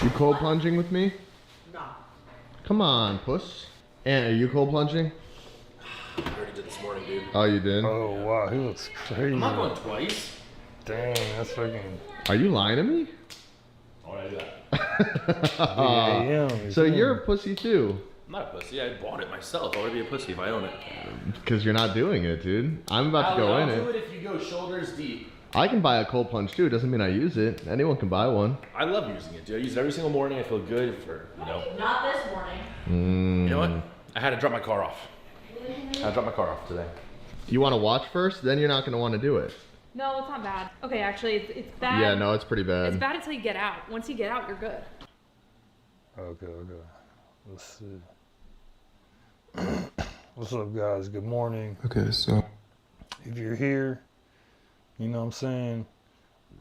You cold plunging with me? No. Come on, puss. And are you cold plunging? I already did this morning, dude. Oh, you did? Oh wow, he looks crazy. I'm not going twice. Dang, that's fucking. Are you lying to me? Why would I do that? So you're a pussy too. I'm not a pussy. I bought it myself. I would be a pussy if I own it. Because you're not doing it, dude. I'm about to go in I'll do it. it if you go shoulders deep. I can buy a cold plunge too. It doesn't mean I use it. Anyone can buy one. I love using it, dude. I use it every single morning. I feel good for, Not this morning. You know what? I had to drop my car off. I dropped my car off today. You want to watch first? Then you're not going to want to do it. No, it's not bad. Okay, actually, it's bad. Yeah, no, it's pretty bad. It's bad until you get out. Once you get out, you're good. Okay. Let's see. What's up, guys? Good morning. Okay, so If you're here, you know what I'm saying.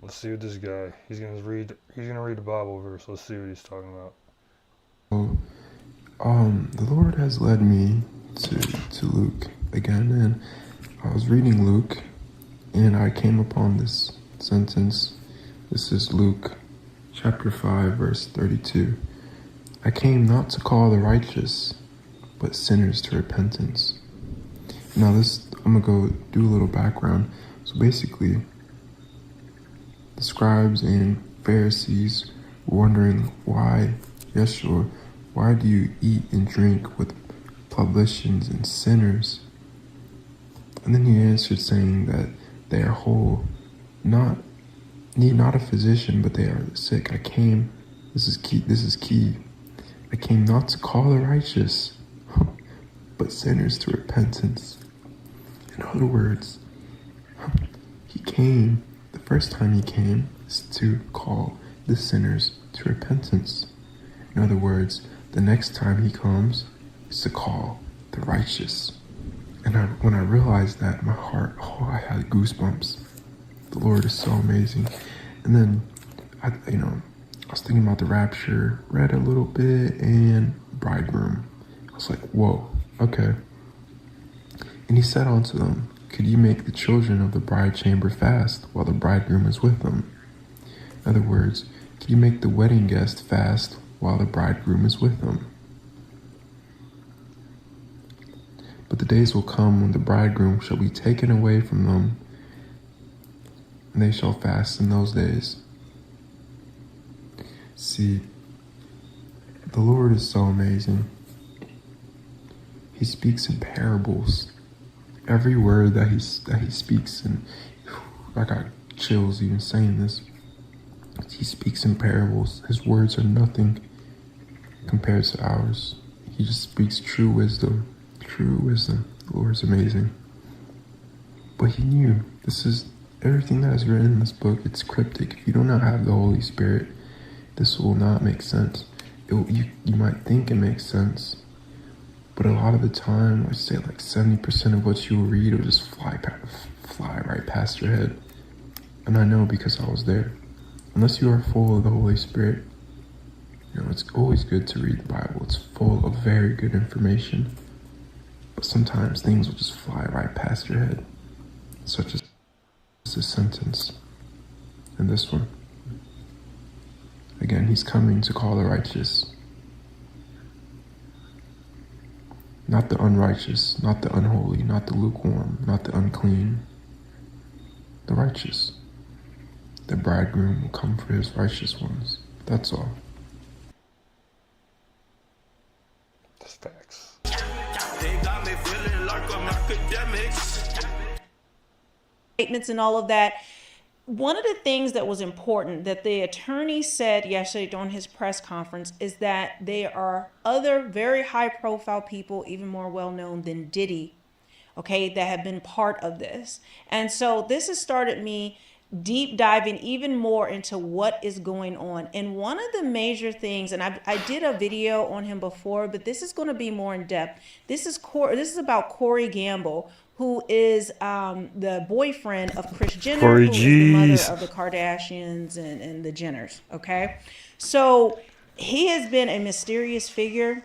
Let's see what this guy. He's gonna read the Bible verse. Let's see what he's talking about. the Lord has led me to Luke again, and I was reading Luke, and I came upon this sentence. This is Luke chapter 5, verse 32. I came not to call the righteous, but sinners to repentance. Now I'm gonna go do a little background. So basically, the scribes and Pharisees were wondering why, Yeshua, why do you eat and drink with publicans and sinners? And then he answered saying that they are whole, need not a physician, but they are sick. This is key. I came not to call the righteous, but sinners to repentance. In other words, the first time he came is to call the sinners to repentance. In other words, the next time he comes is to call the righteous. And when I realized that, my heart, I had goosebumps. The Lord is so amazing. And then, I was thinking about the rapture, read a little bit, and bridegroom. I was like, whoa, okay. And he said unto them, could you make the children of the bride chamber fast while the bridegroom is with them? In other words, could you make the wedding guest fast while the bridegroom is with them? But the days will come when the bridegroom shall be taken away from them, and they shall fast in those days. See, the Lord is so amazing. He speaks in parables. Every word that he speaks, and I got chills even saying this. He speaks in parables. His words are nothing compared to ours. He just speaks true wisdom. The Lord's amazing. But he knew this is everything that is written in this book. It's cryptic. If you do not have the Holy Spirit, this will not make sense. You might think it makes sense, but a lot of the time, I say like 70% of what you will read will just fly right past your head. And I know because I was there. Unless you are full of the Holy Spirit, it's always good to read the Bible. It's full of very good information. But sometimes things will just fly right past your head. Such as this sentence and this one. Again, he's coming to call the righteous. Not the unrighteous, not the unholy, not the lukewarm, not the unclean. The righteous. The bridegroom will come for his righteous ones. That's all. That's facts. They got me feeling like I'm academics. Statements and all of that. One of the things that was important that the attorney said yesterday during his press conference is that there are other very high profile people, even more well known than Diddy, okay, that have been part of this. And so this has started me deep diving even more into what is going on. And one of the major things, and I did a video on him before, but this is going to be more in depth. This is about Corey Gamble, who is the boyfriend of Kris Jenner, Corey who is the mother of the Kardashians and the Jenners, okay? So he has been a mysterious figure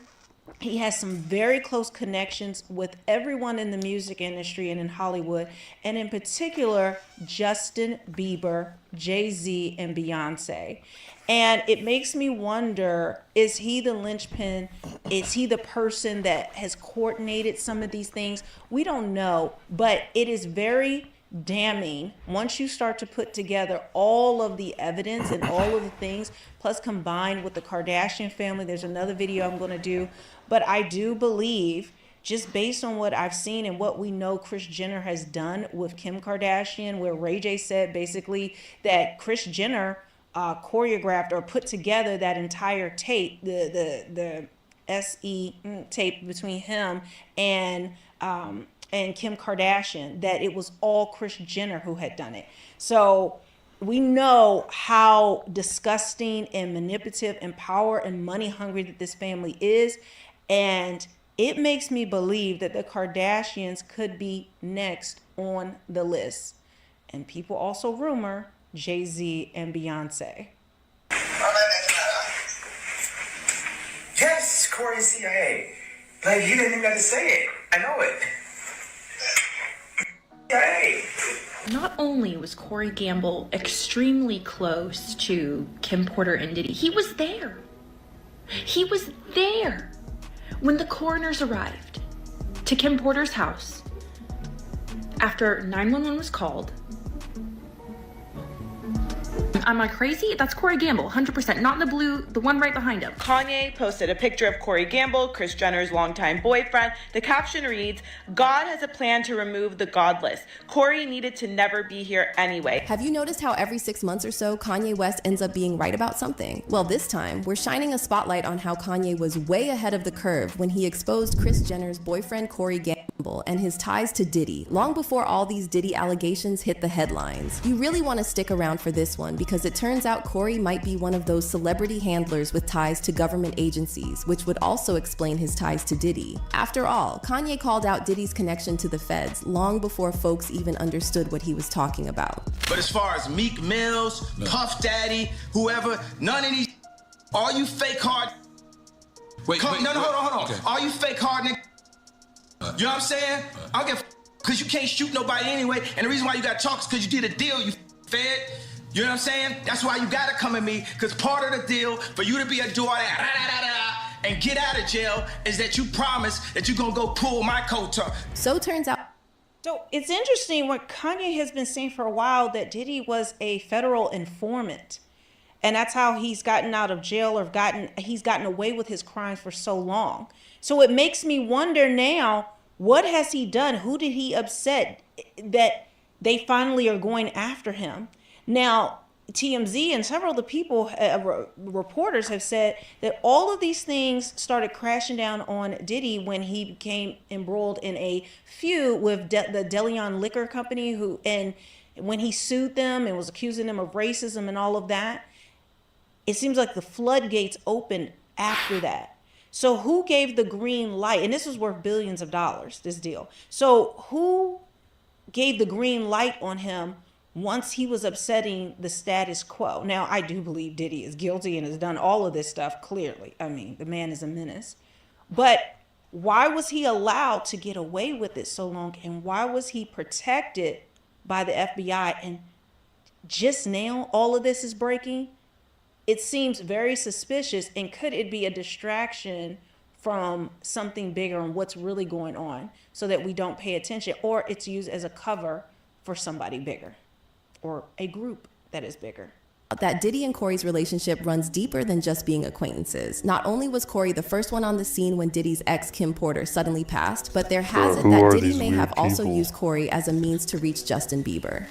He has some very close connections with everyone in the music industry and in Hollywood, and in particular, Justin Bieber, Jay-Z, and Beyonce. And it makes me wonder, is he the linchpin? Is he the person that has coordinated some of these things? We don't know, but it is very damning once you start to put together all of the evidence and all of the things, plus combined with the Kardashian family. There's another video I'm going to do, but I do believe, just based on what I've seen and what we know Kris Jenner has done with Kim Kardashian, where Ray J said basically that Kris Jenner choreographed or put together that entire tape, the SE tape between him and Kim Kardashian, that it was all Kris Jenner who had done it. So we know how disgusting and manipulative and power and money hungry that this family is. And it makes me believe that the Kardashians could be next on the list. And people also rumor Jay-Z and Beyonce. Yes, Corey's CIA. Like, he didn't even have to say it. I know it. Hey. Not only was Corey Gamble extremely close to Kim Porter and Diddy, he was there. He was there when the coroners arrived to Kim Porter's house after 911 was called. Am I crazy? That's Corey Gamble, 100%. Not in the blue, the one right behind him. Kanye posted a picture of Corey Gamble, Kris Jenner's longtime boyfriend. The caption reads, "God has a plan to remove the godless. Corey needed to never be here anyway." Have you noticed how every 6 months or so, Kanye West ends up being right about something? Well, this time, we're shining a spotlight on how Kanye was way ahead of the curve when he exposed Kris Jenner's boyfriend Corey Gamble and his ties to Diddy, long before all these Diddy allegations hit the headlines. You really want to stick around for this one, because it turns out Corey might be one of those celebrity handlers with ties to government agencies, which would also explain his ties to Diddy. After all, Kanye called out Diddy's connection to the feds long before folks even understood what he was talking about. But as far as Meek Mills, Puff Daddy, whoever, none of these, all you fake hard. Hold on. Okay. All you fake hard niggas. You know what I'm saying? I don't give because you can't shoot nobody anyway. And the reason why you got talk is because you did a deal, you fed. You know what I'm saying? That's why you gotta come at me, because part of the deal for you to be a do all that and get out of jail is that you promise that you're gonna go pull my coat up. So turns out. So it's interesting what Kanye has been saying for a while, that Diddy was a federal informant. And that's how he's gotten out of jail, or he's gotten away with his crimes for so long. So it makes me wonder now, what has he done? Who did he upset that they finally are going after him? Now, TMZ and several of the people, reporters have said that all of these things started crashing down on Diddy when he became embroiled in a feud with the DeLeon Liquor Company, and when he sued them and was accusing them of racism and all of that. It seems like the floodgates opened after that. So who gave the green light? And this was worth billions of dollars, this deal. So who gave the green light on him once he was upsetting the status quo? Now, I do believe Diddy is guilty and has done all of this stuff, clearly. I mean, the man is a menace. But why was he allowed to get away with it so long? And why was he protected by the FBI? And just now, all of this is breaking? It seems very suspicious. And could it be a distraction from something bigger and what's really going on, so that we don't pay attention, or it's used as a cover for somebody bigger, or a group that is bigger? That Diddy and Corey's relationship runs deeper than just being acquaintances. Not only was Corey the first one on the scene when Diddy's ex Kim Porter suddenly passed, but there has it that Diddy may have also used Corey as a means to reach Justin Bieber.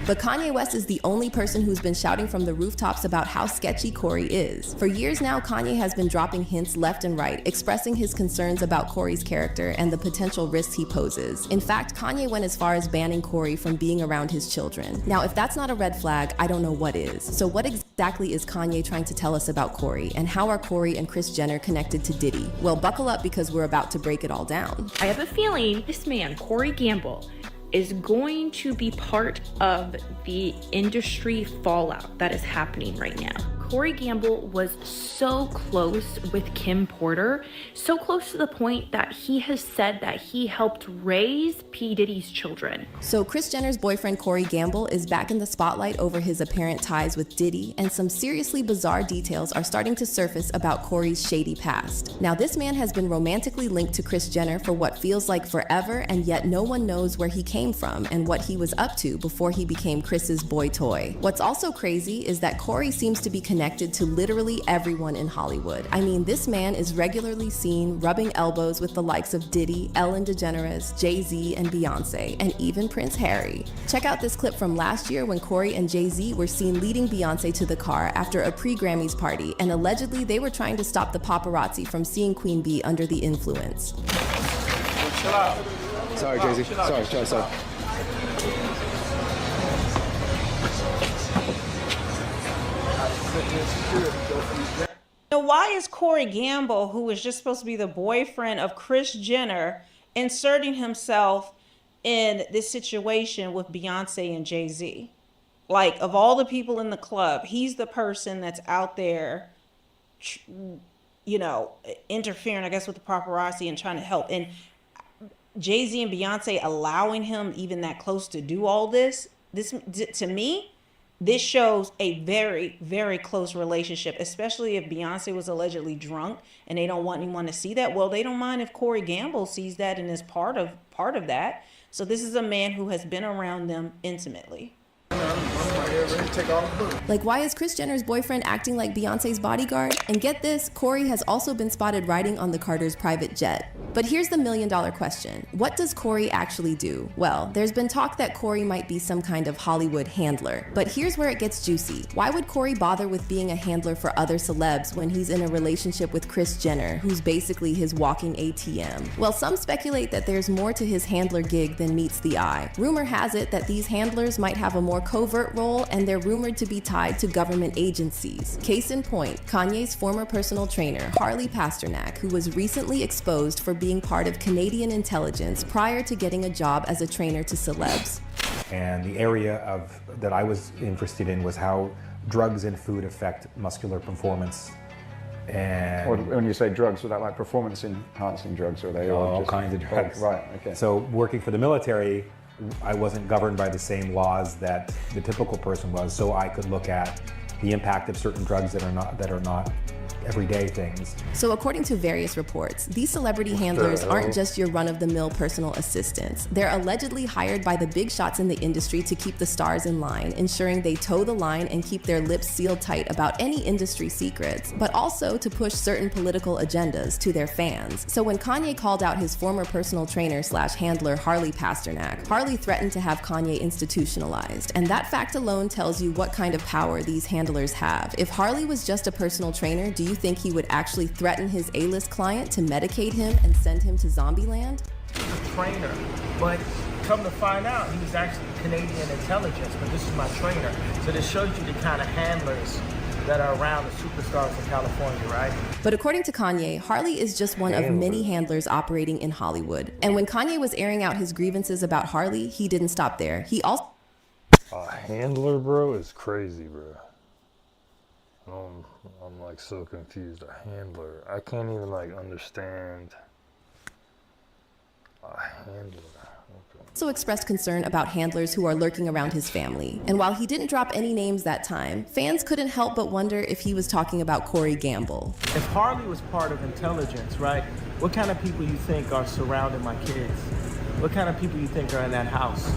But Kanye West is the only person who's been shouting from the rooftops about how sketchy Corey is. For years now, Kanye has been dropping hints left and right, expressing his concerns about Corey's character and the potential risks he poses. In fact, Kanye went as far as banning Corey from being around his children. Now, if that's not a red flag, I don't know what is. So what exactly is Kanye trying to tell us about Corey, and how are Corey and Kris Jenner connected to Diddy? Well, buckle up, because we're about to break it all down. I have a feeling this man, Corey Gamble, is going to be part of the industry fallout that is happening right now. Corey Gamble was so close with Kim Porter, so close to the point that he has said that he helped raise P. Diddy's children. So Kris Jenner's boyfriend Corey Gamble is back in the spotlight over his apparent ties with Diddy, and some seriously bizarre details are starting to surface about Corey's shady past. Now, this man has been romantically linked to Kris Jenner for what feels like forever, and yet no one knows where he came from and what he was up to before he became Kris's boy toy. What's also crazy is that Corey seems to be connected to literally everyone in Hollywood. I mean, this man is regularly seen rubbing elbows with the likes of Diddy, Ellen DeGeneres, Jay-Z, and Beyonce, and even Prince Harry. Check out this clip from last year when Corey and Jay-Z were seen leading Beyonce to the car after a pre-Grammys party, and allegedly they were trying to stop the paparazzi from seeing Queen Bee under the influence. Chill out. Sorry, Jay-Z. Sorry. Now, why is Corey Gamble, who is just supposed to be the boyfriend of Kris Jenner, inserting himself in this situation with Beyonce and Jay-Z? Like, of all the people in the club, he's the person that's out there, you know, interfering, I guess, with the paparazzi and trying to help. And Jay-Z and Beyonce allowing him even that close to do all this, to me, this shows a very, very close relationship, especially if Beyonce was allegedly drunk and they don't want anyone to see that. Well, they don't mind if Corey Gamble sees that and is part of that. So this is a man who has been around them intimately. Like, why is Kris Jenner's boyfriend acting like Beyonce's bodyguard? And get this, Corey has also been spotted riding on the Carters' private jet. But here's the million-dollar question. What does Corey actually do? Well, there's been talk that Corey might be some kind of Hollywood handler. But here's where it gets juicy. Why would Corey bother with being a handler for other celebs when he's in a relationship with Kris Jenner, who's basically his walking ATM? Well, some speculate that there's more to his handler gig than meets the eye. Rumor has it that these handlers might have a more covert role, and they're rumored to be tied to government agencies. Case in point, Kanye's former personal trainer, Harley Pasternak, who was recently exposed for being part of Canadian intelligence prior to getting a job as a trainer to celebs. And the area that I was interested in was how drugs and food affect muscular performance. And when you say drugs, are that like performance enhancing drugs, or are they all kinds of drugs? Oh, right, okay. So working for the military, I wasn't governed by the same laws that the typical person was, so I could look at the impact of certain drugs that are not everyday things. So according to various reports, these celebrity handlers aren't just your run-of-the-mill personal assistants. They're allegedly hired by the big shots in the industry to keep the stars in line, ensuring they toe the line and keep their lips sealed tight about any industry secrets, but also to push certain political agendas to their fans. So when Kanye called out his former personal trainer / handler Harley Pasternak, Harley threatened to have Kanye institutionalized. And that fact alone tells you what kind of power these handlers have. If Harley was just a personal trainer, do you think he would actually threaten his A-list client to medicate him and send him to Zombieland? Trainer, but come to find out, he was actually Canadian intelligence, but this is my trainer. So this shows you the kind of handlers that are around the superstars in California, right? But according to Kanye, Harley is just one of many handlers operating in Hollywood. And when Kanye was airing out his grievances about Harley, he didn't stop there. He also... A handler, bro, is crazy, bro. I'm like so confused. A handler. I can't even like understand a handler. Also expressed concern about handlers who are lurking around his family. And while he didn't drop any names that time, fans couldn't help but wonder if he was talking about Corey Gamble. If Harley was part of intelligence, right, what kind of people you think are surrounding my kids? What kind of people you think are in that house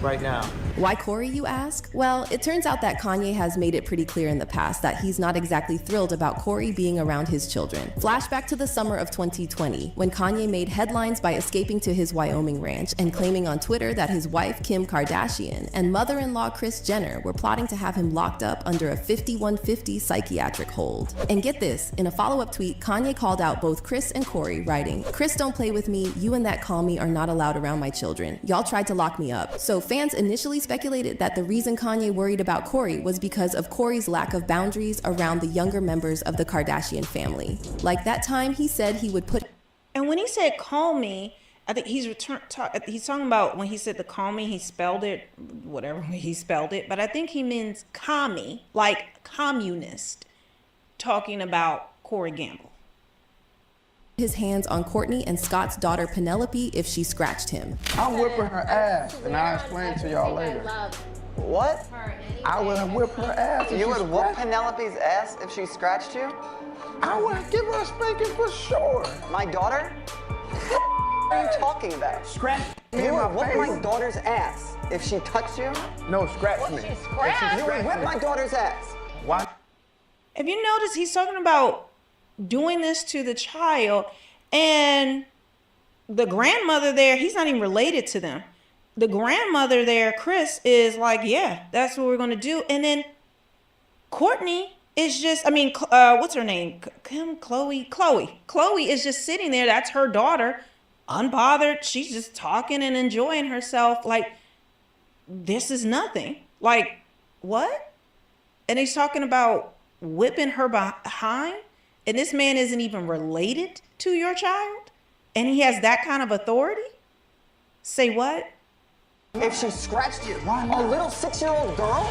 right now? Why Corey, you ask? Well, it turns out that Kanye has made it pretty clear in the past that he's not exactly thrilled about Corey being around his children. Flashback to the summer of 2020, when Kanye made headlines by escaping to his Wyoming ranch and claiming on Twitter that his wife, Kim Kardashian, and mother-in-law, Kris Jenner, were plotting to have him locked up under a 5150 psychiatric hold. And get this, in a follow-up tweet, Kanye called out both Kris and Corey, writing, "Kris, don't play with me. You and that call me are not allowed around my children. Y'all tried to lock me up." So fans initially speculated that the reason Kanye worried about Corey was because of Corey's lack of boundaries around the younger members of the Kardashian family. Like that time he said he would put... And when he said call me, I think he's talking about when he said the commie, he spelled it, whatever he spelled it, but I think he means commie, like communist, talking about Corey Gamble. His hands on Courtney and Scott's daughter Penelope if she scratched him. I'm whipping her ass, and I'll explain to y'all later. What? I would whip her ass. You would whoop Penelope's ass if she scratched you? I would give her a spanking for sure. My daughter? What are you talking about? Scratch me You in would my whip face. my daughter's ass if she touched you? No, scratch me. You would whip my daughter's ass. Why? If you notice, he's talking about doing this to the child, and the grandmother there, he's not even related to them. The grandmother there, Chris, is like, yeah, that's what we're going to do. And then Courtney is just, what's her name? Chloe is just sitting there. That's her daughter, unbothered. She's just talking and enjoying herself. Like, this is nothing. Like, what? And he's talking about whipping her behind. And this man isn't even related to your child. And he has that kind of authority. Say what? If she scratched you, a little 6-year-old girl?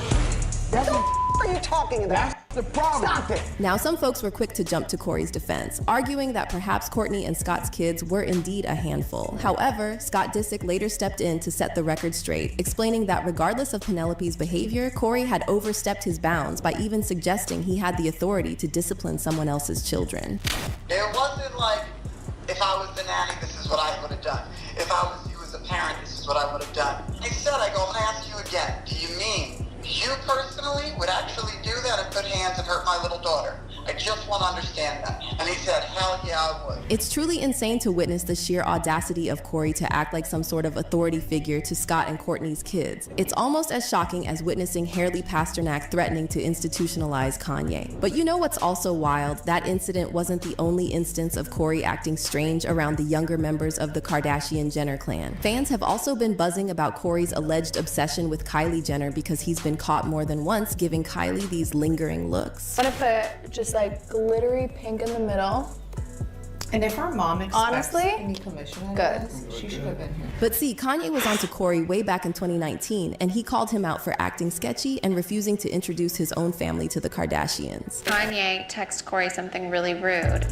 What the are you talking about? That's the problem. Stop it. Now, some folks were quick to jump to Corey's defense, arguing that perhaps Courtney and Scott's kids were indeed a handful. However, Scott Disick later stepped in to set the record straight, explaining that regardless of Penelope's behavior, Corey had overstepped his bounds by even suggesting he had the authority to discipline someone else's children. It wasn't like, if I was the nanny, this is what I would have done. If I was you as a parent, this is what I would have done. Instead, I go, I'm going to ask you again, do you mean you personally would actually do that and put hands and hurt my little daughter? I just want to understand that. And he said, hell yeah, I would. It's truly insane to witness the sheer audacity of Corey to act like some sort of authority figure to Scott and Courtney's kids. It's almost as shocking as witnessing Hailey Pasternak threatening to institutionalize Kanye. But you know what's also wild? That incident wasn't the only instance of Corey acting strange around the younger members of the Kardashian-Jenner clan. Fans have also been buzzing about Corey's alleged obsession with Kylie Jenner because he's been caught more than once giving Kylie these lingering looks. I'm gonna put just like glittery pink in the middle. And if our mom expects honestly, any commission out good. of this, she should have been here. But see, Kanye was onto Corey way back in 2019, and he called him out for acting sketchy and refusing to introduce his own family to the Kardashians. Kanye texted Corey something really rude.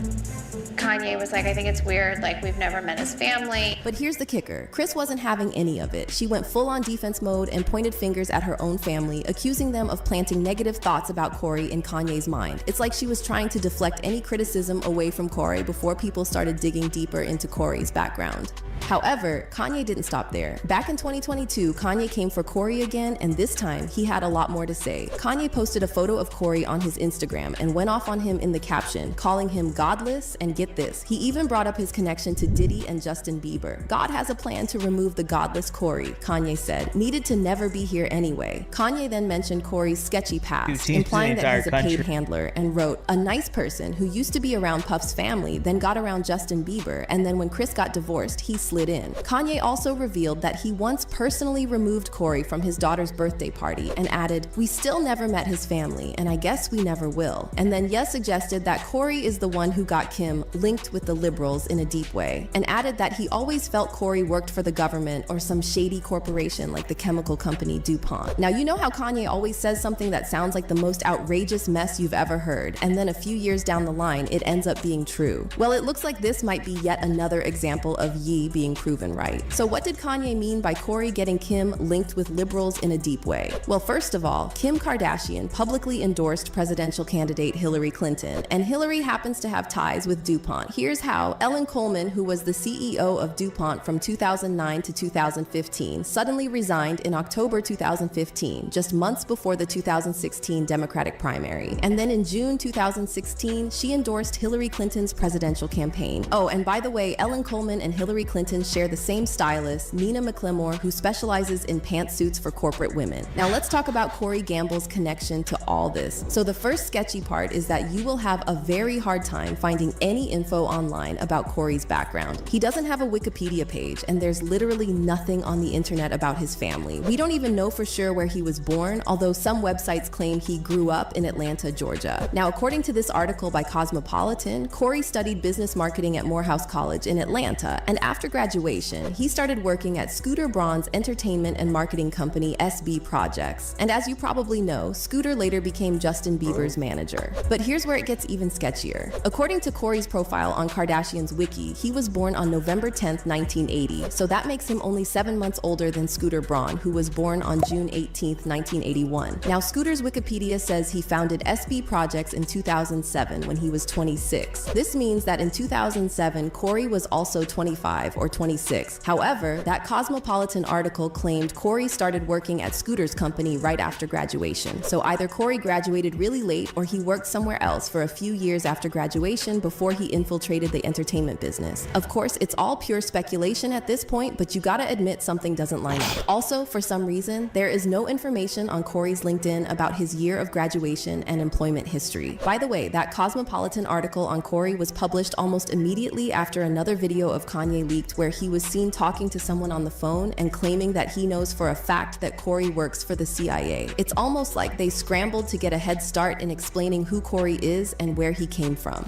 Kanye was like, I think it's weird, like we've never met his family. But here's the kicker. Kris wasn't having any of it. She went full on defense mode and pointed fingers at her own family, accusing them of planting negative thoughts about Corey in Kanye's mind. It's like she was trying to deflect any criticism away from Corey before people started digging deeper into Corey's background. However, Kanye didn't stop there. Back in 2022, Kanye came for Corey again, and this time he had a lot more to say. Kanye posted a photo of Corey on his Instagram and went off on him in the caption, calling him godless, and get this, he even brought up his connection to Diddy and Justin Bieber. God has a plan to remove the godless Corey, Kanye said, needed to never be here anyway. Kanye then mentioned Corey's sketchy past, implying that he's a paid handler, and wrote, a nice person who used to be around Puff's family, then got around Justin Bieber, and then when Kris got divorced, he slid in. Kanye also revealed that he once personally removed Corey from his daughter's birthday party and added, we still never met his family, and I guess we never will. And then Yes suggested that Corey is the one who got Kim linked with the liberals in a deep way, and added that he always felt Corey worked for the government or some shady corporation like the chemical company DuPont. Now, you know how Kanye always says something that sounds like the most outrageous mess you've ever heard, and then a few years down the line, it ends up being true. Well, it looks like this might be yet another example of Ye being proven right. So what did Kanye mean by Corey getting Kim linked with liberals in a deep way? Well, first of all, Kim Kardashian publicly endorsed presidential candidate Hillary Clinton, and Hillary happens to have ties with DuPont. Here's how. Ellen Coleman, who was the CEO of DuPont from 2009 to 2015, suddenly resigned in October 2015, just months before the 2016 Democratic primary. And then in June 2016, she endorsed Hillary Clinton's presidential campaign. Oh, and by the way, Ellen Coleman and Hillary Clinton share the same stylist, Nina McLemore, who specializes in pantsuits for corporate women. Now let's talk about Corey Gamble's connection to all this. So the first sketchy part is that you will have a very hard time finding any info online about Corey's background. He doesn't have a Wikipedia page, and there's literally nothing on the internet about his family. We don't even know for sure where he was born, although some websites claim he grew up in Atlanta, Georgia. Now, according to this article by Cosmopolitan, Corey studied business marketing at Morehouse College in Atlanta, and after graduation, he started working at Scooter Braun's entertainment and marketing company SB Projects. And as you probably know, Scooter later became Justin Bieber's manager. But here's where it gets even sketchier. According to Corey's profile on Kardashian's wiki, he was born on November 10th, 1980, so that makes him only 7 months older than Scooter Braun, who was born on June 18th, 1981. Now, Scooter's Wikipedia says he founded SB Projects in 2007 when he was 26. This means that in 2007, Corey was also 25 or 26. However, that Cosmopolitan article claimed Corey started working at Scooter's company right after graduation. So either Corey graduated really late or he worked somewhere else for a few years after graduation before he infiltrated the entertainment business. Of course, it's all pure speculation at this point, but you gotta admit something doesn't line up. Also, for some reason, there is no information on Corey's LinkedIn about his year of graduation and employment history. By the way, that Cosmopolitan article on Corey was published almost immediately after another video of Kanye leaked where he was seen talking to someone on the phone and claiming that he knows for a fact that Corey works for the CIA. It's almost like they scrambled to get a head start in explaining who Corey is and where he came from.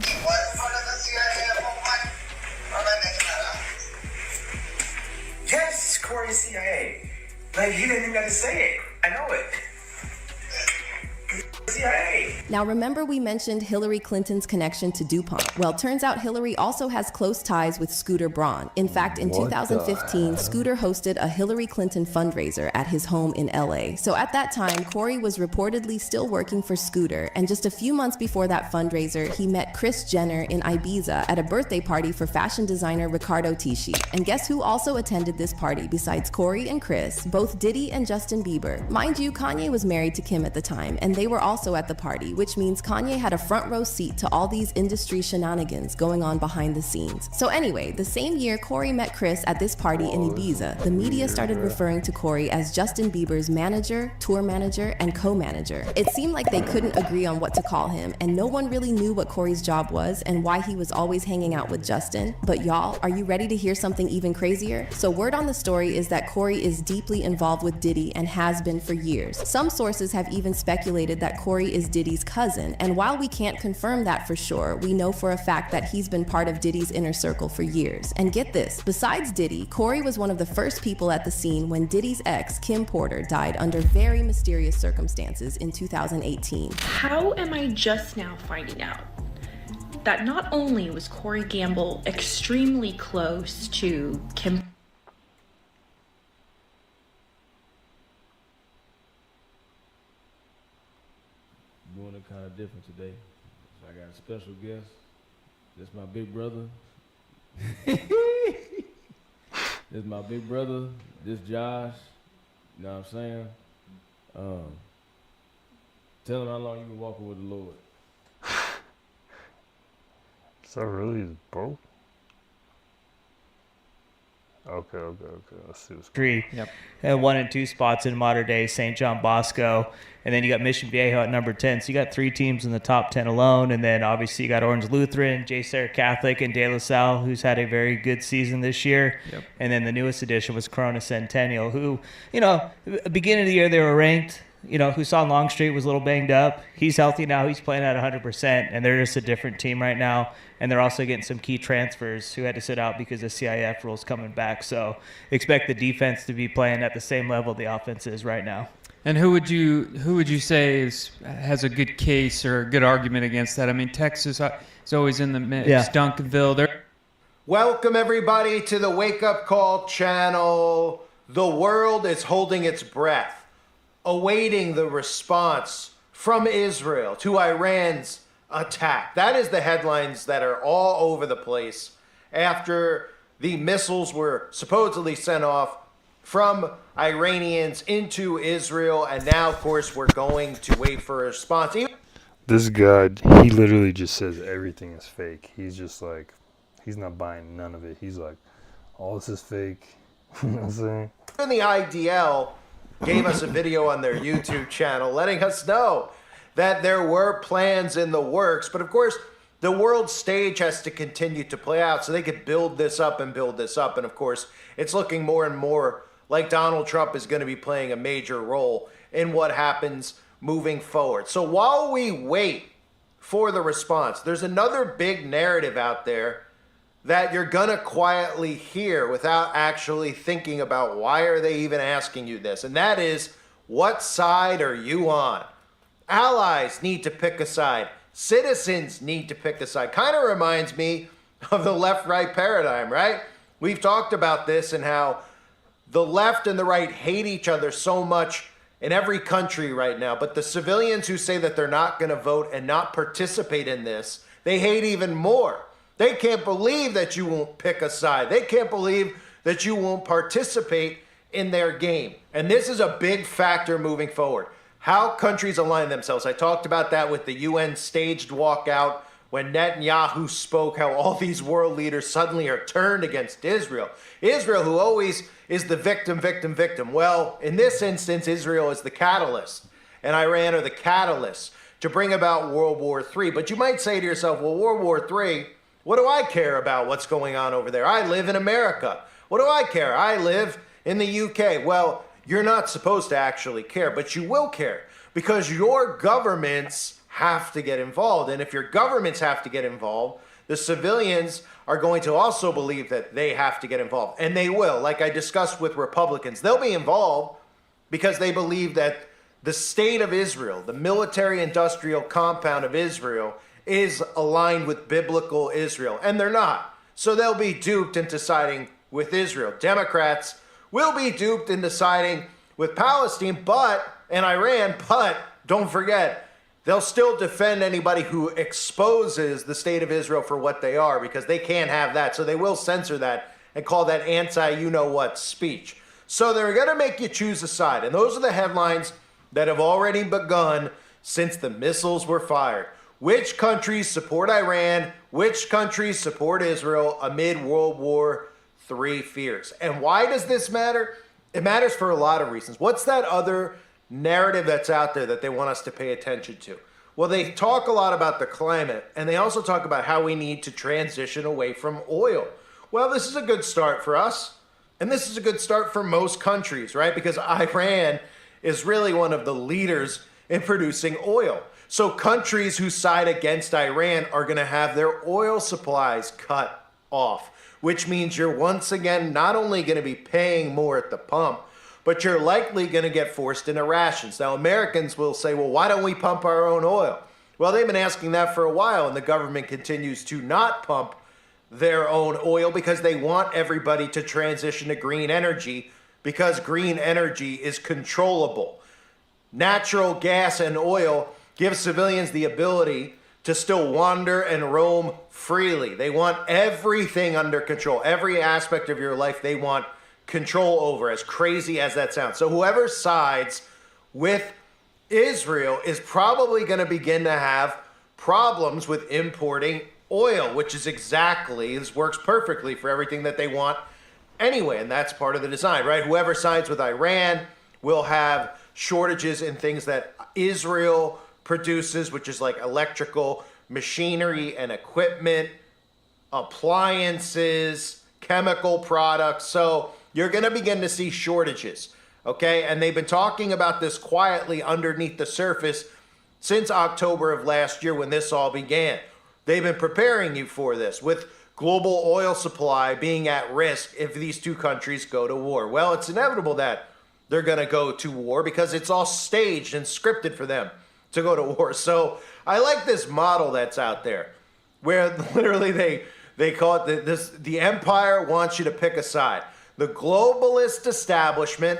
Yes, Corey CIA. Like, you didn't even have to say it. I know it. CIA. Now remember we mentioned Hillary Clinton's connection to DuPont. Well, turns out Hillary also has close ties with Scooter Braun. In fact, in 2015, Scooter hosted a Hillary Clinton fundraiser at his home in LA. So at that time, Corey was reportedly still working for Scooter, and just a few months before that fundraiser, he met Kris Jenner in Ibiza at a birthday party for fashion designer Riccardo Tisci. And guess who also attended this party besides Corey and Kris? Both Diddy and Justin Bieber. Mind you, Kanye was married to Kim at the time, and they were also at the party, which means Kanye had a front row seat to all these industry shenanigans going on behind the scenes. So anyway, the same year Corey met Kris at this party in Ibiza, the media started referring to Corey as Justin Bieber's manager, tour manager, and co-manager. It seemed like they couldn't agree on what to call him, and no one really knew what Corey's job was and why he was always hanging out with Justin. But y'all, are you ready to hear something even crazier? So word on the story is that Corey is deeply involved with Diddy and has been for years. Some sources have even speculated that Corey is Diddy's cousin, and while we can't confirm that for sure, we know for a fact that he's been part of Diddy's inner circle for years. And get this, besides Diddy, Corey was one of the first people at the scene when Diddy's ex, Kim Porter, died under very mysterious circumstances in 2018. How am I just now finding out that not only was Corey Gamble extremely close to Kim Doing it kind of different today. So I got a special guest. This my big brother. This my big brother. This Josh. You know what I'm saying? Tell him how long you been walking with the Lord. Is that really his bro? Okay. Let's see what's three. Yep. And 1 and 2 spots in modern day St. John Bosco. And then you got Mission Viejo at number 10. So you got 3 teams in the top 10 alone. And then obviously you got Orange Lutheran, J. Sarah Catholic, and De La Salle, who's had a very good season this year. Yep. And then the newest addition was Corona Centennial, who, beginning of the year they were ranked. Hussam Longstreet was a little banged up. He's healthy now. He's playing at 100%, and they're just a different team right now. And they're also getting some key transfers who had to sit out because the CIF rule's coming back. So expect the defense to be playing at the same level the offense is right now. And who would you say has a good case or a good argument against that? I mean, Texas is always in the mix. Yeah. Duncanville. Welcome, everybody, to the Wake Up Call channel. The world is holding its breath, awaiting the response from Israel to Iran's attack. That is the headlines that are all over the place after the missiles were supposedly sent off from Iranians into Israel. And now, of course, we're going to wait for a response. This guy, he literally just says everything is fake. He's just like, he's not buying none of it. He's like, all this is fake. You know what I'm saying? And the IDL gave us a video on their YouTube channel letting us know that there were plans in the works. But of course, the world stage has to continue to play out so they could build this up and build this up. And of course, it's looking more and more like Donald Trump is going to be playing a major role in what happens moving forward. So while we wait for the response, there's another big narrative out there that you're going to quietly hear without actually thinking about why are they even asking you this. And that is, what side are you on? Allies need to pick a side. Citizens need to pick a side. Kind of reminds me of the left-right paradigm, right? We've talked about this and how the left and the right hate each other so much in every country right now. But the civilians who say that they're not going to vote and not participate in this, they hate even more. They can't believe that you won't pick a side. They can't believe that you won't participate in their game. And this is a big factor moving forward. How countries align themselves. I talked about that with the UN staged walkout when Netanyahu spoke, how all these world leaders suddenly are turned against Israel. Israel, who always is the victim. Well, in this instance, Israel is the catalyst, and Iran are the catalyst to bring about World War III. But you might say to yourself, well, World War III, what do I care about what's going on over there? I live in America. What do I care? I live in the UK. Well, you're not supposed to actually care, but you will care because your governments have to get involved. And if your governments have to get involved, the civilians are going to also believe that they have to get involved. And they will. Like I discussed with Republicans, they'll be involved because they believe that the state of Israel, the military-industrial compound of Israel, is aligned with biblical Israel. And they're not. So they'll be duped into siding with Israel. Democrats will be duped into siding with Palestine and Iran, but don't forget, they'll still defend anybody who exposes the state of Israel for what they are because they can't have that. So they will censor that and call that anti-you-know-what speech. So they're going to make you choose a side. And those are the headlines that have already begun since the missiles were fired. Which countries support Iran? Which countries support Israel amid World War III fears? And why does this matter? It matters for a lot of reasons. What's that other narrative that's out there that they want us to pay attention to? Well, they talk a lot about the climate, and they also talk about how we need to transition away from oil. Well, this is a good start for us, and this is a good start for most countries, right? Because Iran is really one of the leaders in producing oil. So countries who side against Iran are going to have their oil supplies cut off, which means you're once again not only going to be paying more at the pump, but you're likely going to get forced into rations. Now, Americans will say, well, why don't we pump our own oil? Well, they've been asking that for a while, and the government continues to not pump their own oil because they want everybody to transition to green energy because green energy is controllable. Natural gas and oil give civilians the ability to still wander and roam freely. They want everything under control. Every aspect of your life they want control over, as crazy as that sounds. So whoever sides with Israel is probably going to begin to have problems with importing oil, which is exactly, this works perfectly for everything that they want anyway, and that's part of the design, right? Whoever sides with Iran will have shortages in things that Israel produces, which is like electrical machinery and equipment, appliances, chemical products. So you're going to begin to see shortages, okay? And they've been talking about this quietly underneath the surface since October of last year when this all began. They've been preparing you for this with global oil supply being at risk if these two countries go to war. Well, it's inevitable that they're going to go to war because it's all staged and scripted for them to go to war. So I like this model that's out there where literally they call it the empire wants you to pick a side. The globalist establishment,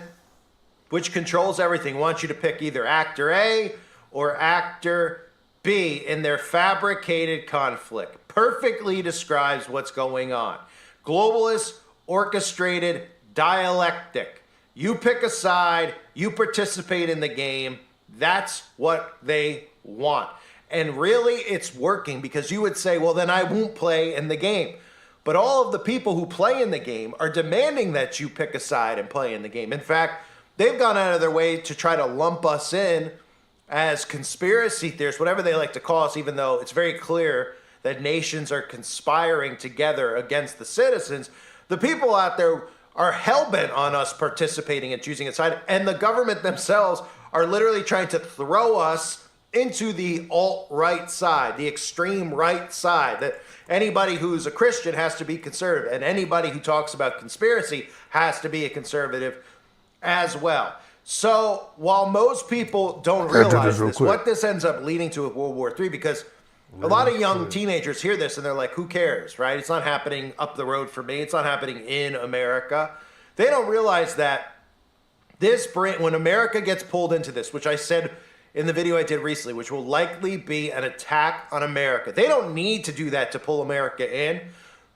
which controls everything, wants you to pick either actor A or actor B in their fabricated conflict. Perfectly describes what's going on. Globalist, orchestrated, dialectic. You pick a side, you participate in the game. That's what they want. And really, it's working because you would say, well, then I won't play in the game. But all of the people who play in the game are demanding that you pick a side and play in the game. In fact, they've gone out of their way to try to lump us in as conspiracy theorists, whatever they like to call us, even though it's very clear that nations are conspiring together against the citizens, the people out there are hell-bent on us participating and choosing a side, and the government themselves are literally trying to throw us into the alt-right side, the extreme right side, that anybody who's a Christian has to be conservative, and anybody who talks about conspiracy has to be a conservative as well. So while most people don't realize this, what this ends up leading to with World War III, because a lot of young teenagers hear this and they're like, who cares, right? It's not happening up the road for me. It's not happening in America. They don't realize that when America gets pulled into this, which I said in the video I did recently, which will likely be an attack on America. They don't need to do that to pull America in,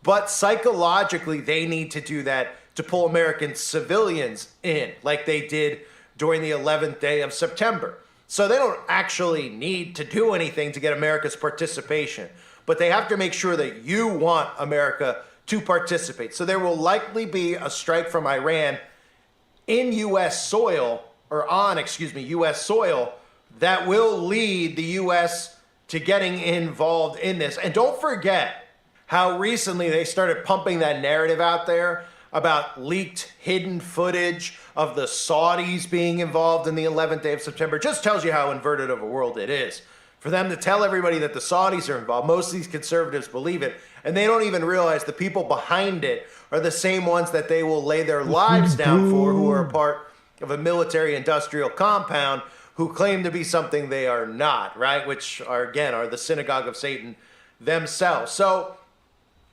but psychologically they need to do that to pull American civilians in, like they did during the 11th day of September. So they don't actually need to do anything to get America's participation, but they have to make sure that you want America to participate. So there will likely be a strike from Iran in U.S. soil, or on, U.S. soil, that will lead the U.S. to getting involved in this. And don't forget how recently they started pumping that narrative out there about leaked hidden footage of the Saudis being involved in the 11th day of September. It just tells you how inverted of a world it is. For them to tell everybody that the Saudis are involved, most of these conservatives believe it, and they don't even realize the people behind it are the same ones that they will lay their lives down for, who are a part of a military-industrial compound, who claim to be something they are not, right? Which are, again, are the synagogue of Satan themselves. So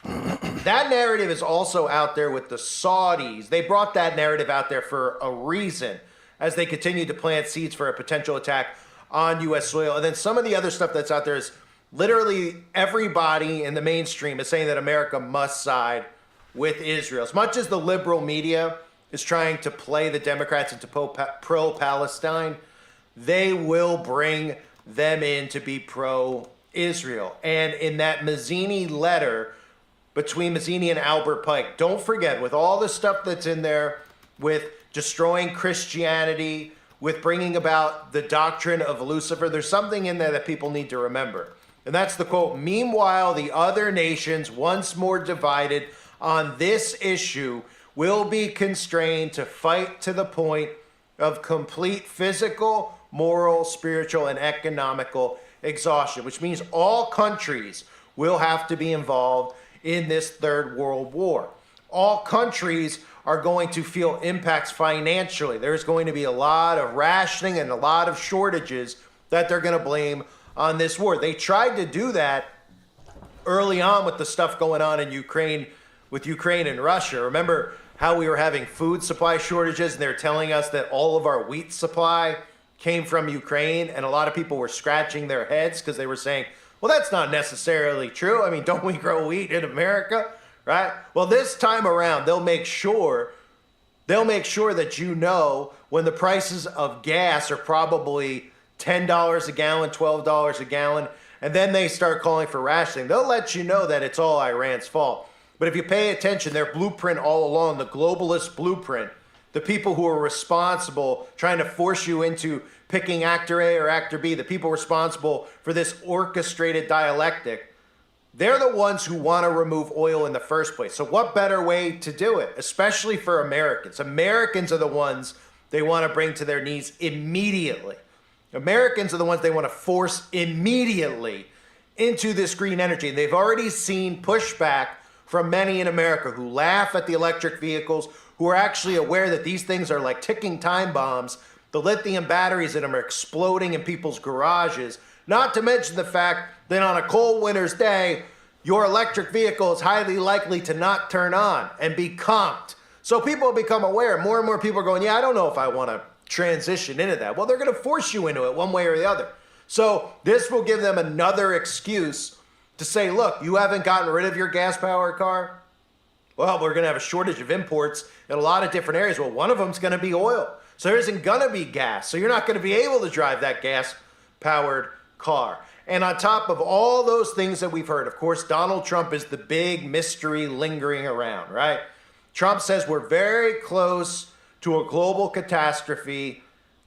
that narrative is also out there with the Saudis. They brought that narrative out there for a reason, as they continue to plant seeds for a potential attack on U.S. soil. And then some of the other stuff that's out there is literally everybody in the mainstream is saying that America must side with Israel. As much as the liberal media is trying to play the Democrats into pro-Palestine, they will bring them in to be pro-Israel. And in that Mazzini letter between Mazzini and Albert Pike, don't forget, with all the stuff that's in there, with destroying Christianity, with bringing about the doctrine of Lucifer, there's something in there that people need to remember. And that's the quote, "Meanwhile, the other nations, once more divided on this issue, will be constrained to fight to the point of complete physical, moral, spiritual, and economical exhaustion," which means all countries will have to be involved in this third world war. All countries are going to feel impacts financially. There's going to be a lot of rationing and a lot of shortages that they're going to blame on this war. They tried to do that early on with the stuff going on in Ukraine, with Ukraine and Russia. Remember how we were having food supply shortages and they're telling us that all of our wheat supply came from Ukraine, and a lot of people were scratching their heads because they were saying, well, that's not necessarily true. I mean, don't we grow wheat in America, right? Well, this time around, they'll make sure that you know when the prices of gas are probably $10 a gallon, $12 a gallon, and then they start calling for rationing. They'll let you know that it's all Iran's fault. But if you pay attention, their blueprint all along, the globalist blueprint, the people who are responsible, trying to force you into picking actor A or actor B, the people responsible for this orchestrated dialectic, they're the ones who want to remove oil in the first place. So what better way to do it, especially for Americans? Americans are the ones they want to bring to their knees immediately. Americans are the ones they want to force immediately into this green energy. And they've already seen pushback from many in America who laugh at the electric vehicles, who are actually aware that these things are like ticking time bombs. The lithium batteries in them are exploding in people's garages. Not to mention the fact that on a cold winter's day, your electric vehicle is highly likely to not turn on and be comped. So people have become aware. More and more people are going, yeah, I don't know if I want to transition into that. Well, they're going to force you into it one way or the other. So this will give them another excuse to say, look, you haven't gotten rid of your gas-powered car? Well, we're going to have a shortage of imports in a lot of different areas. Well, one of them is going to be oil. So there isn't going to be gas. So you're not going to be able to drive that gas-powered car. And on top of all those things that we've heard, of course, Donald Trump is the big mystery lingering around, right? Trump says we're very close to a global catastrophe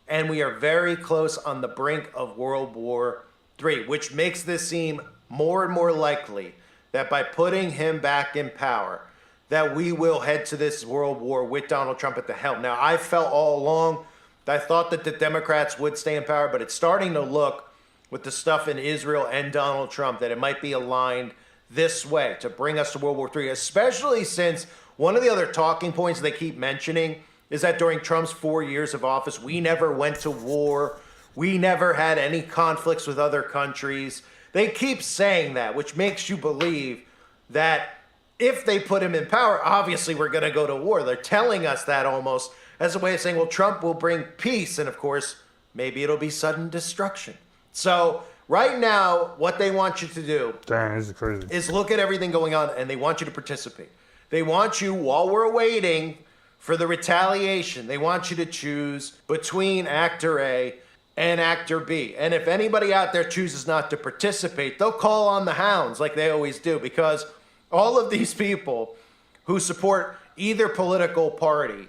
and we are very close on the brink of World War III, which makes this seem more and more likely that by putting him back in power, that we will head to this world war with Donald Trump at the helm. Now, I felt all along, I thought that the Democrats would stay in power, but it's starting to look with the stuff in Israel and Donald Trump that it might be aligned this way to bring us to World War III, especially since one of the other talking points they keep mentioning is that during Trump's 4 years of office, we never went to war. We never had any conflicts with other countries. They keep saying that, which makes you believe that if they put him in power, obviously we're going to go to war. They're telling us that almost as a way of saying, well, Trump will bring peace. And of course, maybe it'll be sudden destruction. So right now, what they want you to do Damn, this is crazy. is look at everything going on, and they want you to participate. They want you, while we're waiting for the retaliation, they want you to choose between actor A and actor B. And if anybody out there chooses not to participate, they'll call on the hounds like they always do, because all of these people who support either political party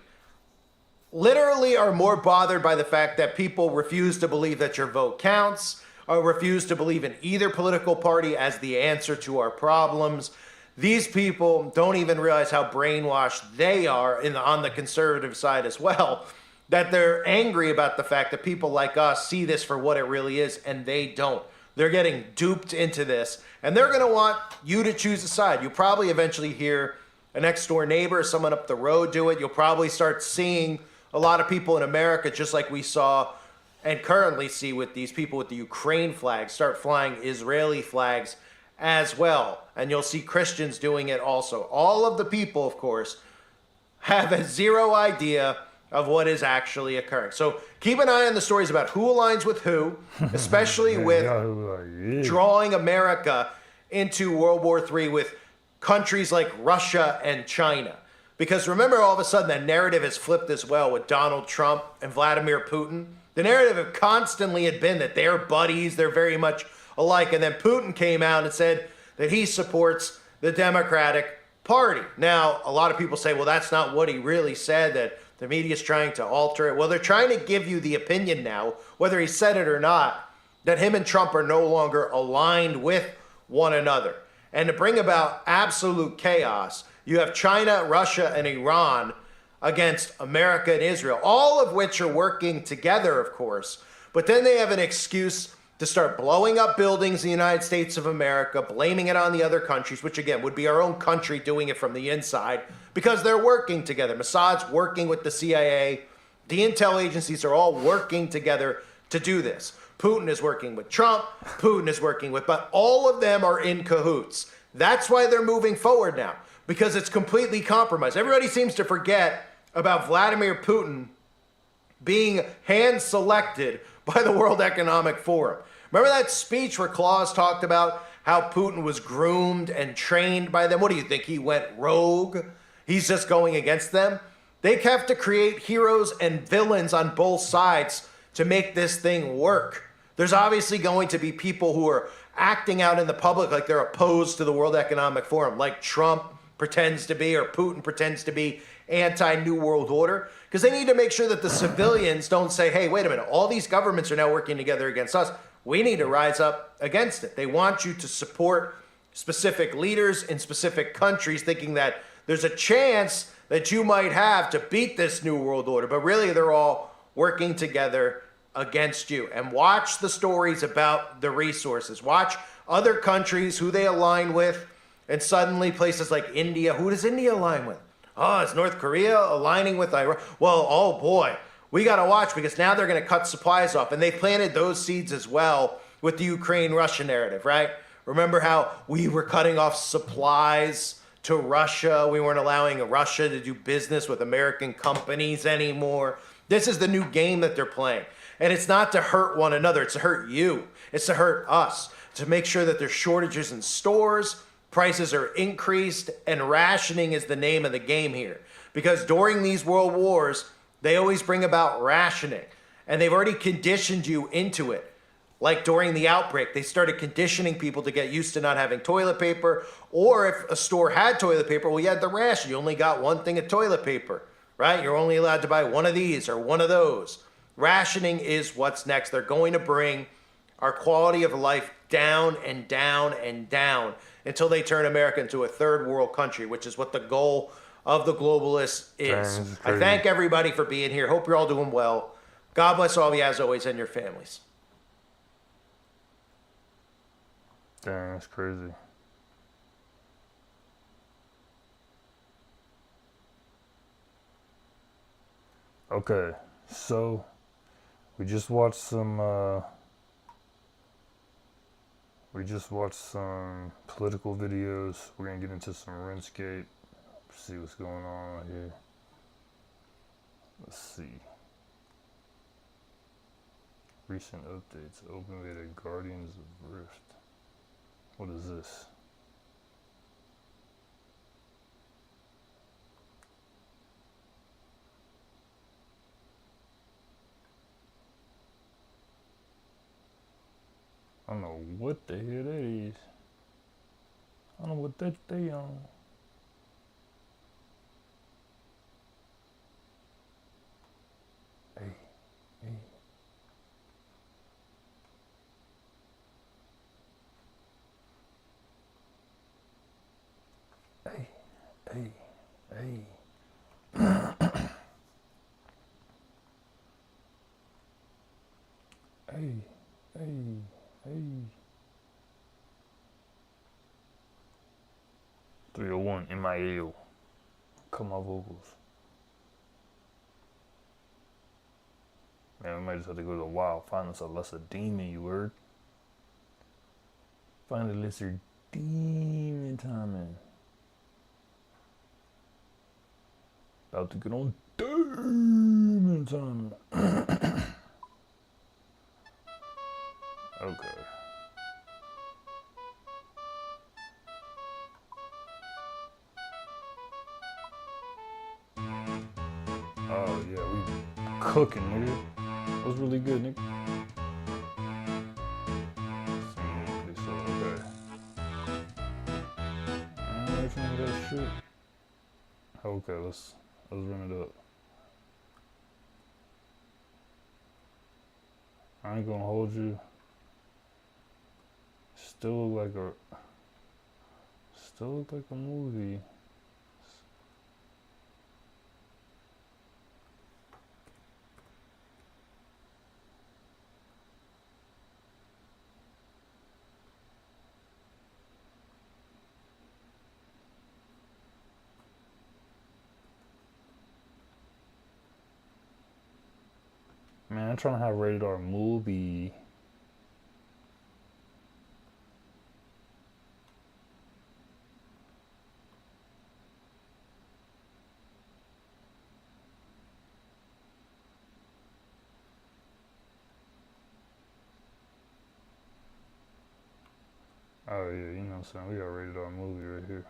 literally are more bothered by the fact that people refuse to believe that your vote counts, or refuse to believe in either political party as the answer to our problems. These people don't even realize how brainwashed they are on the conservative side as well, that they're angry about the fact that people like us see this for what it really is, and they don't. They're getting duped into this, and they're going to want you to choose a side. You'll probably eventually hear a next-door neighbor, someone up the road do it. You'll probably start seeing a lot of people in America, just like we saw and currently see with these people with the Ukraine flags, start flying Israeli flags as well. And you'll see Christians doing it also. All of the people, of course, have a zero idea of what is actually occurring. So keep an eye on the stories about who aligns with who, especially with drawing America into World War III with countries like Russia and China. Because remember, all of a sudden, that narrative has flipped as well with Donald Trump and Vladimir Putin. The narrative constantly had been that they're buddies, they're very much alike. And then Putin came out and said that he supports the Democratic Party. Now, a lot of people say, well, that's not what he really said, that the media's trying to alter it. Well, they're trying to give you the opinion now, whether he said it or not, that him and Trump are no longer aligned with one another. And to bring about absolute chaos, you have China, Russia, and Iran against America and Israel, all of which are working together, of course. But then they have an excuse to start blowing up buildings in the United States of America, blaming it on the other countries, which again would be our own country doing it from the inside, because they're working together. Mossad's working with the CIA. The intel agencies are all working together to do this. Putin is working with Trump. Putin is working with, but all of them are in cahoots. That's why they're moving forward now, because it's completely compromised. Everybody seems to forget about Vladimir Putin being hand-selected by the World Economic Forum. Remember that speech where Klaus talked about how Putin was groomed and trained by them? What do you think? He went rogue? He's just going against them? They have to create heroes and villains on both sides to make this thing work. There's obviously going to be people who are acting out in the public like they're opposed to the World Economic Forum, like Trump pretends to be, or Putin pretends to be anti-New World Order, because they need to make sure that the civilians don't say, hey, wait a minute, all these governments are now working together against us. We need to rise up against it. They want you to support specific leaders in specific countries, thinking that there's a chance that you might have to beat this New World Order, but really they're all working together against you. And watch the stories about the resources. Watch other countries, who they align with, and suddenly places like India. Who does India align with? Oh, is North Korea aligning with Iran? Well, oh boy, we got to watch, because now they're going to cut supplies off. And they planted those seeds as well with the Ukraine-Russia narrative, right? Remember how we were cutting off supplies to Russia? We weren't allowing Russia to do business with American companies anymore. This is the new game that they're playing. And it's not to hurt one another. It's to hurt you. It's to hurt us. To make sure that there's shortages in stores, prices are increased, and rationing is the name of the game here. Because during these world wars, they always bring about rationing. And they've already conditioned you into it. Like during the outbreak, they started conditioning people to get used to not having toilet paper. Or if a store had toilet paper, well, you had the ration. You only got one thing of toilet paper, right? You're only allowed to buy one of these or one of those. Rationing is what's next. They're going to bring our quality of life down and down and down until they turn America into a third world country, which is what the goal of the globalists is. Dang, this is I crazy. thank everybody for being here. Hope you're all doing well. God bless all of you as always and your families. Dang, that's crazy. Okay, so we just watched some political videos. We're gonna get into some Runescape, see what's going on right here. Let's see. Recent updates. Open beta Guardians of Rift. What is this? I don't know what the hell that is. I don't know what that they on. Hey, hey. Hey, hey, hey. Hey, hey, hey. 301 MIL. Cut my vocals. Man, we might just have to go to the wild. Find us a lesser demon, you word. Find a lesser demon timing. About to get on demon timing. Okay. Oh yeah, we cooking, nigga. That was really good, nigga. So, okay. Alright, that shit. Okay, let's run it up. I ain't gonna hold you. Still look like a movie. Man, I'm trying to have rated R movie. Oh yeah, you know what I'm saying? We got rated R movie right here.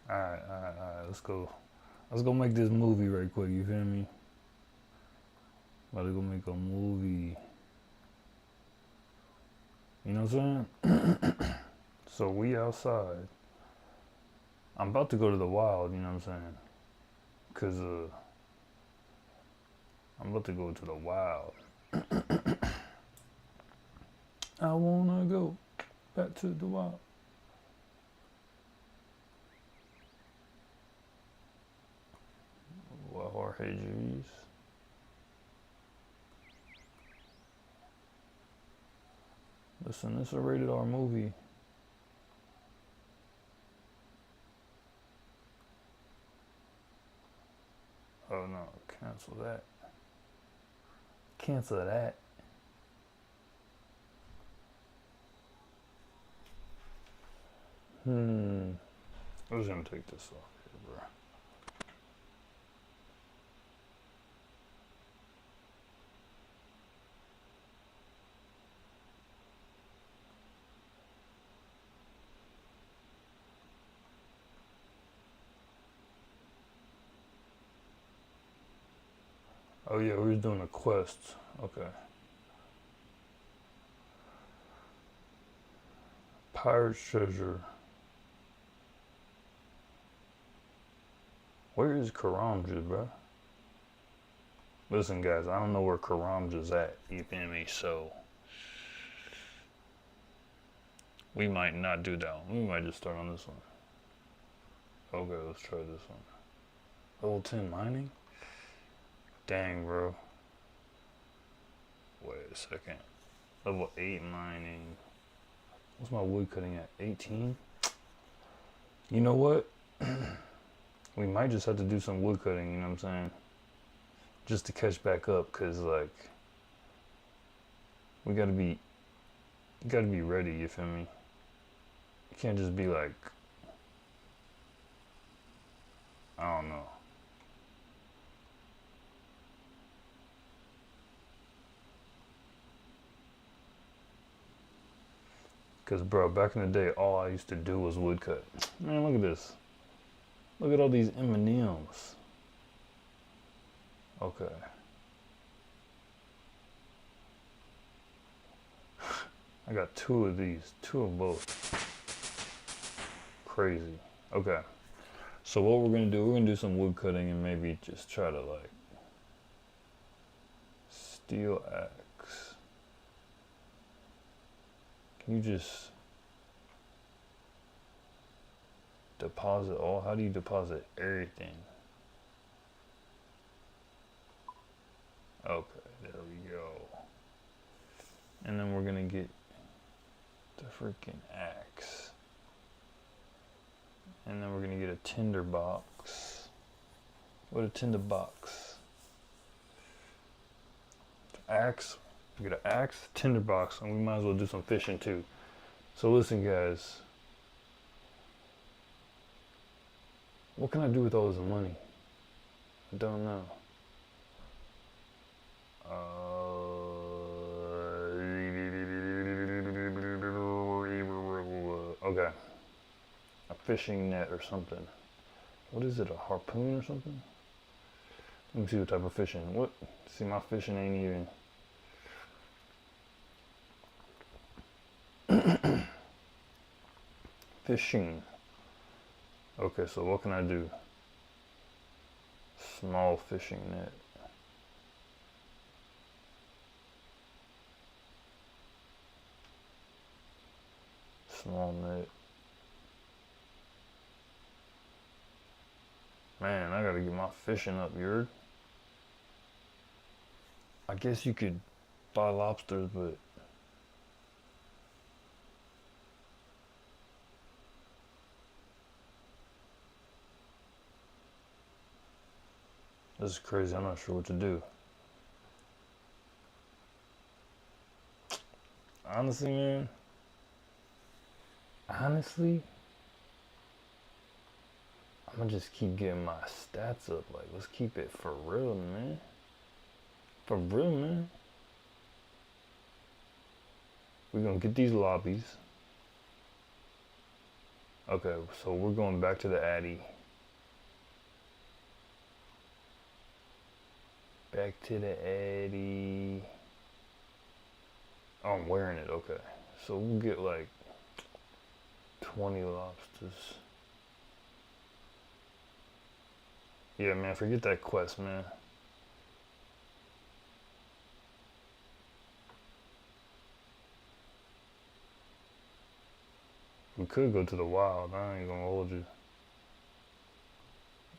Alright, let's go. Let's go make this movie right quick, you feel me? About to go make a movie. You know what I'm saying? So we outside. I'm about to go to the wild, you know what I'm saying? Cause I'm about to go to the wild. I wanna go back to the wild. Well, Jorge G's. Listen, this is a rated R movie. Oh no, cancel that. Cancel that. I was gonna take this off here, bro. Oh yeah, we was doing a quest. Okay. Pirate's treasure. Where is Karamja, bro? Listen, guys, I don't know where Karamja's at. You feel me? So we might not do that one. We might just start on this one. Okay, let's try this one. Level 10 mining? Dang, bro. Wait a second. Level 8 mining. What's my wood cutting at? 18? You know what? We might just have to do some wood cutting, you know what I'm saying? Just to catch back up, cause like you gotta be ready, you feel me? You can't just be like, I don't know. Cause bro, back in the day, all I used to do was woodcut. Man, look at this. Look at all these M&Ms. Okay. I got 2 of these, 2 of both. Crazy. Okay. So what we're gonna do some wood cutting and maybe just try to like steel axe. Can you just deposit all? How do you deposit everything? Okay, there we go. And then we're gonna get the freaking axe. And then we're gonna get a tinder box. What a tinder box. Axe. We get an axe, tinder box, and we might as well do some fishing too. So listen, guys. What can I do with all this money? I don't know. Okay. A fishing net or something. What is it, a harpoon or something? Let me see what type of fishing. What? See, my fishing ain't even... Fishing. Okay, so what can I do? Small fishing net. Small net. Man, I gotta get my fishing up, you heard? I guess you could buy lobsters, but this is crazy. I'm not sure what to do. Honestly, man. Honestly, I'm gonna just keep getting my stats up. Like, let's keep it for real, man. For real, man. We're gonna get these lobbies. Okay, so we're going back to the Addy. Back to the Addy. Oh, I'm wearing it, okay. So we'll get like 20 lobsters. Yeah, man, forget that quest, man. We could go to the wild. I ain't gonna hold you.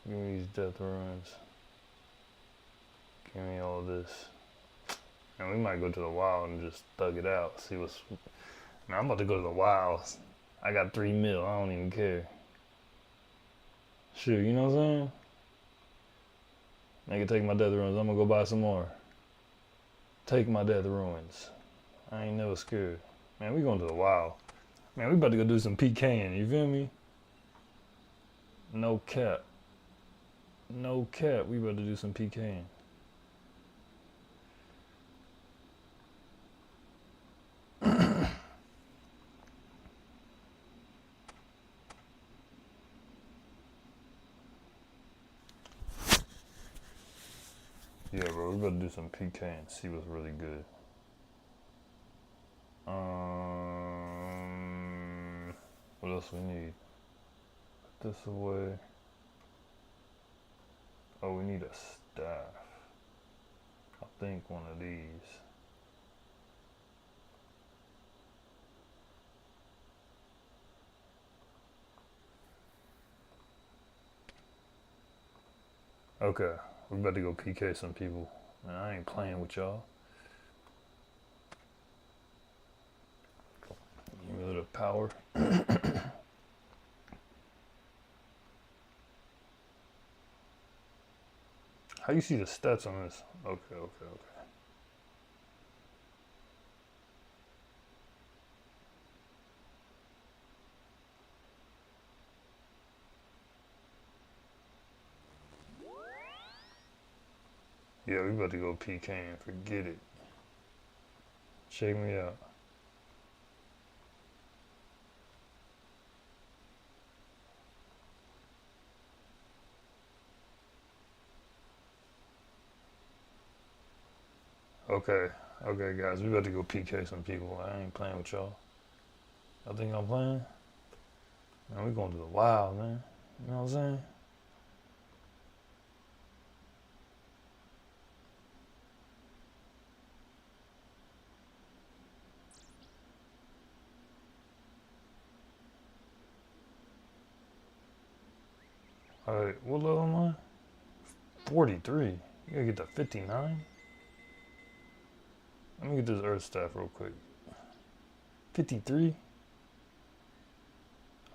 Give me these death ruins. Give me all this. And we might go to the wild and just thug it out. See what's... Man, I'm about to go to the wilds. I got 3 mil. I don't even care. Shoot, you know what I'm saying? Nigga, take my death ruins. I'm gonna go buy some more. Take my death ruins. I ain't never scared. Man, we going to the wild. Man, we about to go do some PKing, you feel me? No cap. No cap, we about to do some PKing. Yeah, bro, We're about to do some PK and see what's really good. What else we need? Put this away. Oh, we need a staff. I think one of these. Okay, we're about to go PK some people. Man, I ain't playing with y'all. Give me a little power. How you see the stats on this? Okay. Yeah, we about to go PK and forget it. Check me out. Okay, guys, we about to go PK some people. I ain't playing with y'all. Y'all think I'm playing? Man, we going to the wild, man. You know what I'm saying? Alright, what level am I? 43. You gotta get to 59? Let me get this earth staff real quick. 53?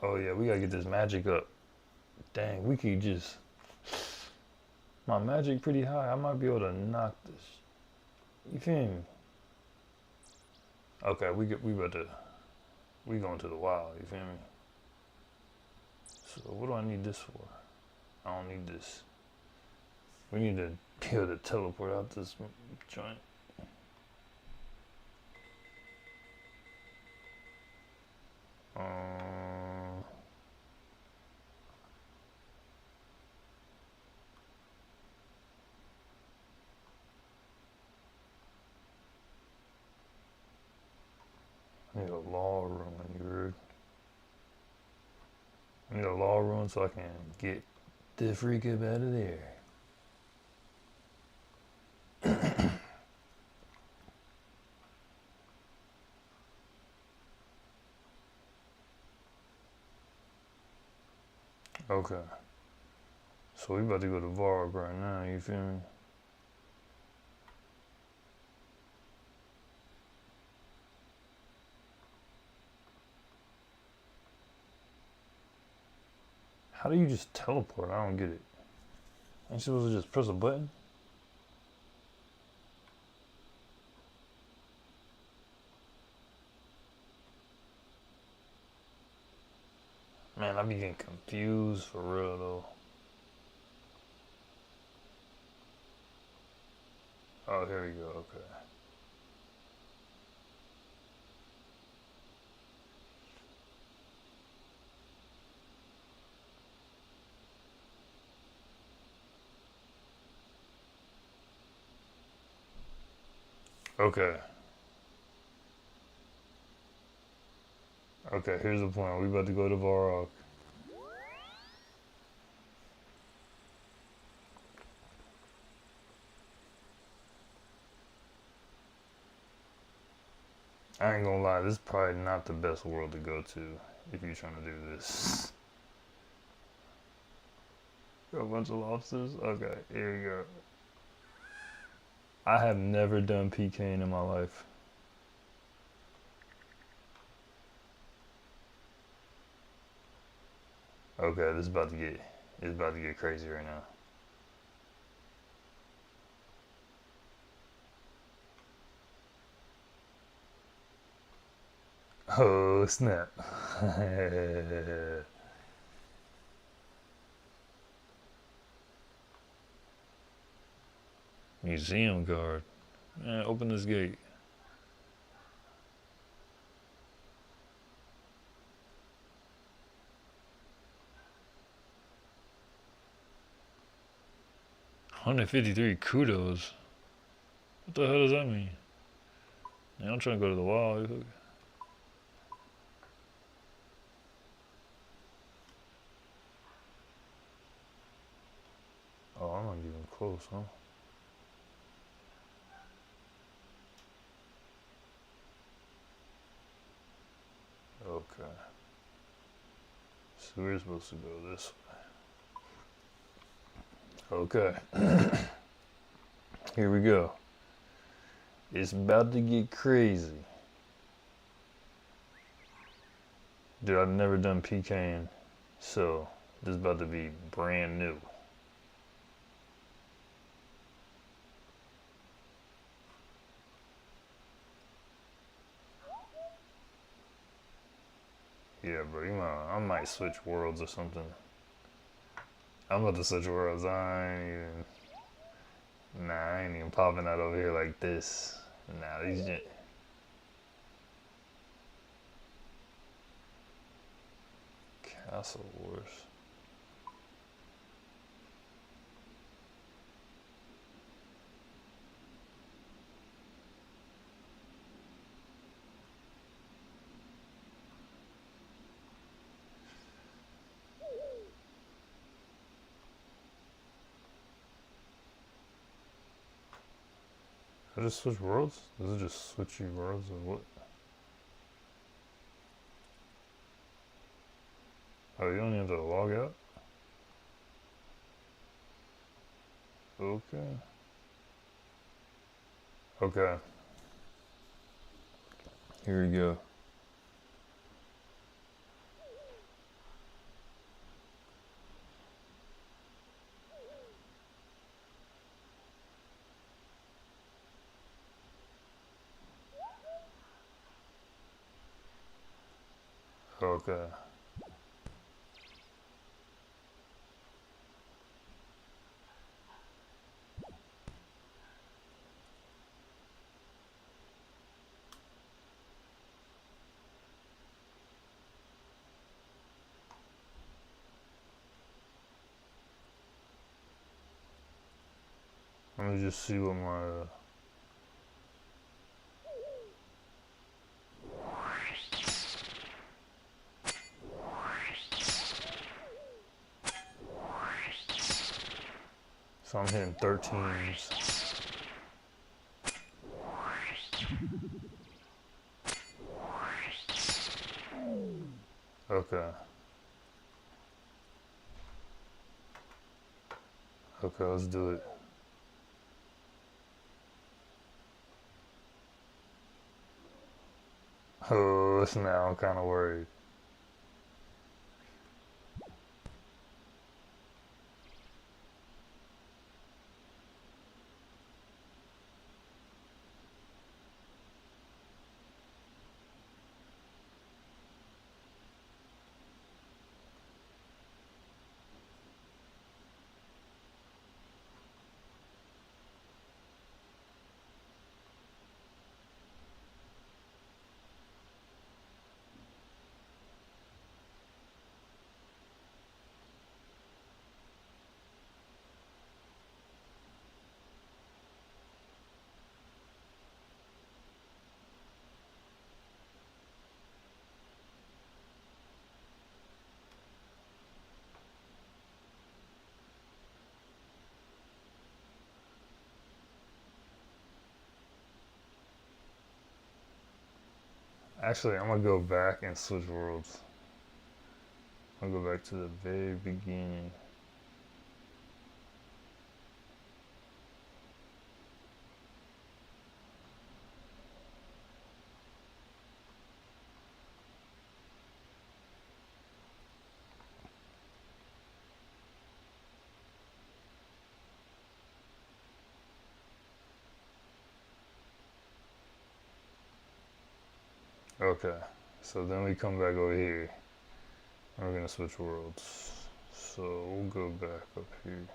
Oh yeah, we gotta get this magic up. Dang, we could just... My magic pretty high. I might be able to knock this. You feel me? Okay, we about to... We going to the wild, you feel me? So what do I need this for? I don't need this. We need to be able to teleport out this joint. I need a law room, you heard? I need a law room so I can get the freak up out of there. Okay. So we about to go to Varg right now, you feel me? How do you just teleport? I don't get it. Ain't you supposed to just press a button? Man, I be getting confused for real though. Oh, here we go, okay. Okay. Okay, here's the plan. We about to go to Varrock. I ain't gonna lie, this is probably not the best world to go to if you're trying to do this. A bunch of lobsters? Okay, here we go. I have never done PKing in my life. Okay, this is about to get crazy right now. Oh snap. Museum guard. Man, open this gate. $153 kudos. What the hell does that mean? Man, I'm trying to go to the wild. Oh, I'm not even close, huh? Okay. So we're supposed to go this way. Okay. Here we go. It's about to get crazy. Dude, I've never done PKing, so this is about to be brand new. Yeah, bro, I might switch worlds or something. I'm about to switch worlds. I ain't even popping out over here like this. Nah, these just... Castle Wars. I just switch worlds? Does it just switch you worlds or what? Oh, you don't have to log out? Okay. Okay. Here we go. Okay. Let me just see what my... So I'm hitting 13s. Okay. Okay, let's do it. Oh, now I'm kind of worried. Actually, I'm gonna go back and switch worlds. I'll go back to the very beginning. Okay, so then we come back over here. And we're gonna switch worlds. So we'll go back up here.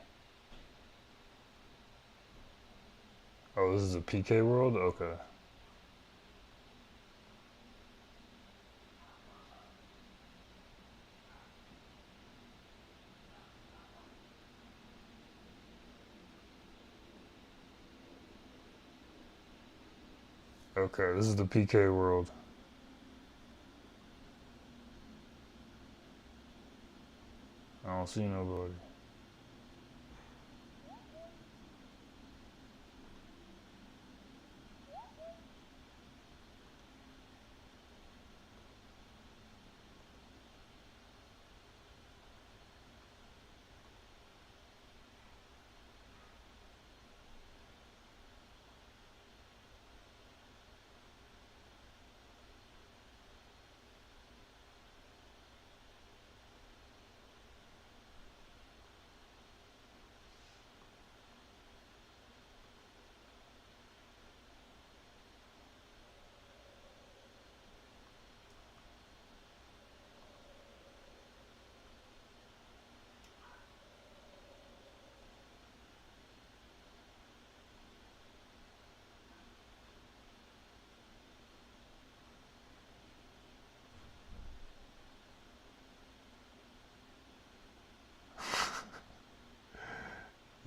Oh, this is a PK world? Okay. Okay, this is the PK world. I don't see nobody.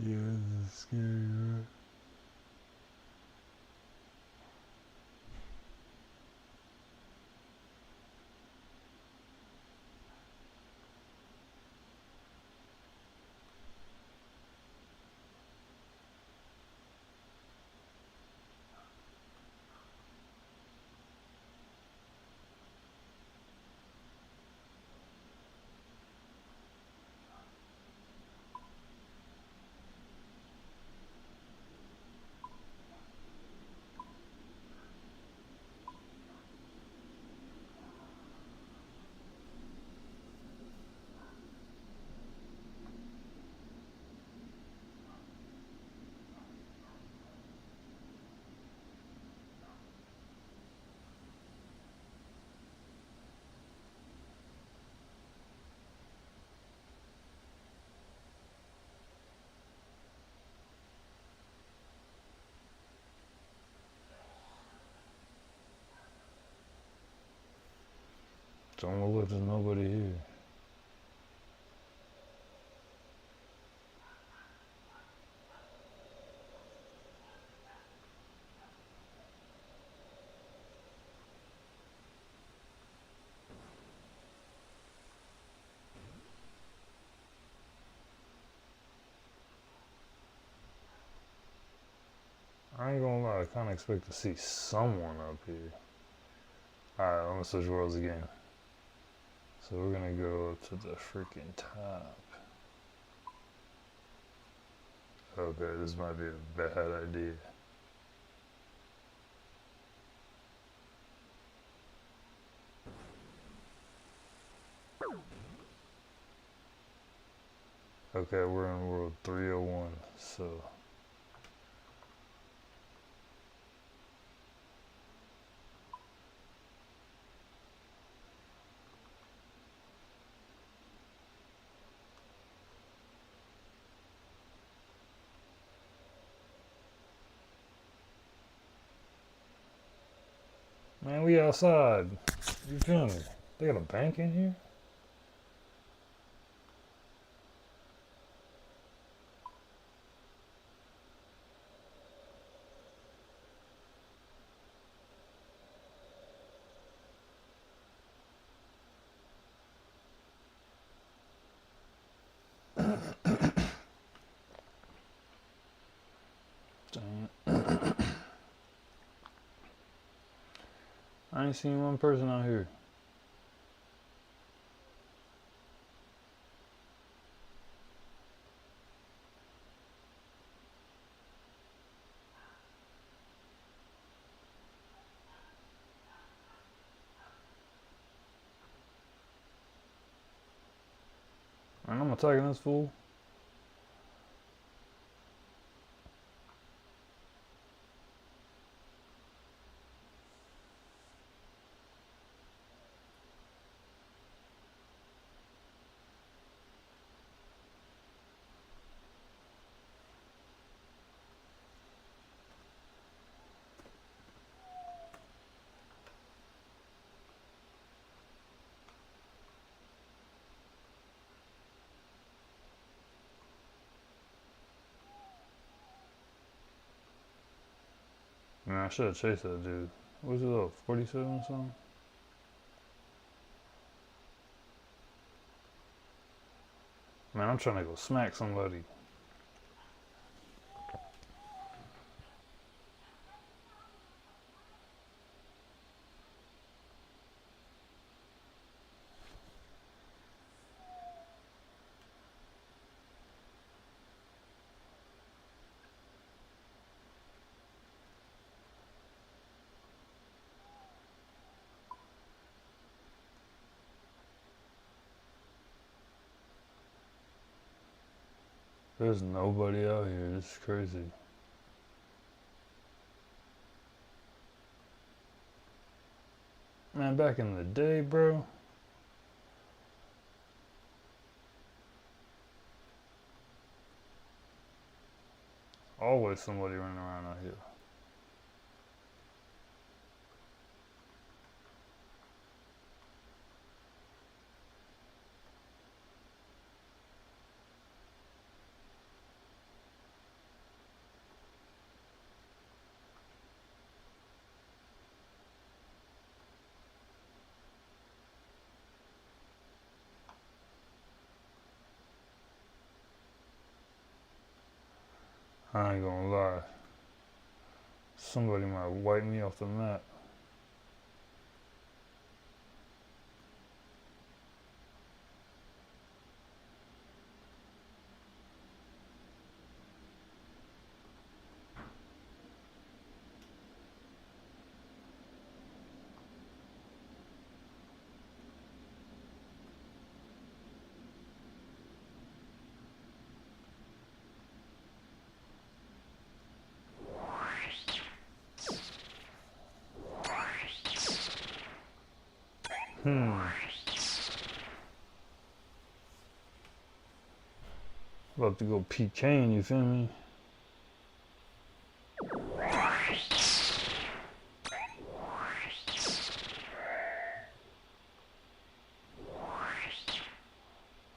Yeah, this is scary, right? Don't look, there's nobody here. I ain't gonna lie, I kinda expect to see someone up here. Alright, I'm gonna switch worlds again. So we're gonna go to the freaking top. Okay, this might be a bad idea. Okay, we're in world 301, so. Man, we outside. You feel me? They got a bank in here? I ain't seen one person out here. And I'm attacking this fool. Man, I should have chased that dude. What was it up? 47 or something? Man, I'm trying to go smack somebody. There's nobody out here. This is crazy. Man, back in the day, bro. Always somebody running around out here. I ain't gonna lie. Somebody might wipe me off the map. About to go PKing, you feel me?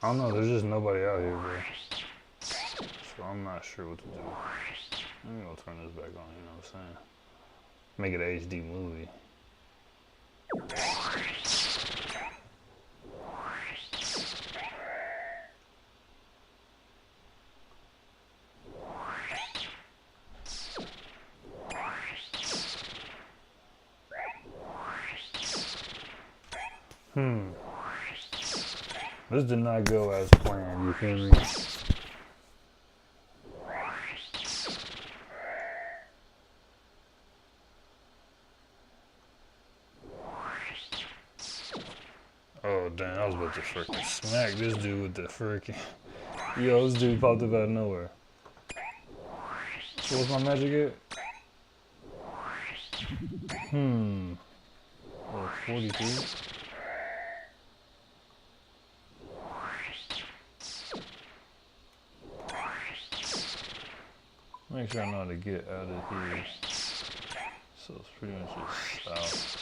I don't know, there's just nobody out here, bro. So I'm not sure what to do. I'm gonna turn this back on, you know what I'm saying? Make it an HD movie. This did not go as planned, you feel me? Oh damn, I was about to freaking smack this dude with the freaking... Yo, this dude popped up out of nowhere. So what's my magic at? Oh, 43? Make sure I know how to get out of here. So it's pretty much just south.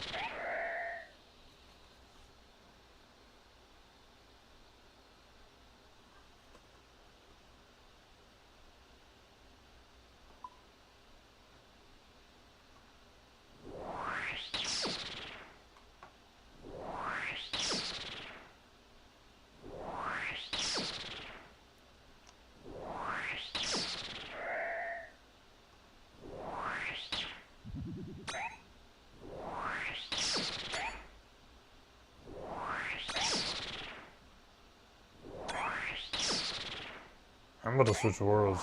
I'm about to switch worlds.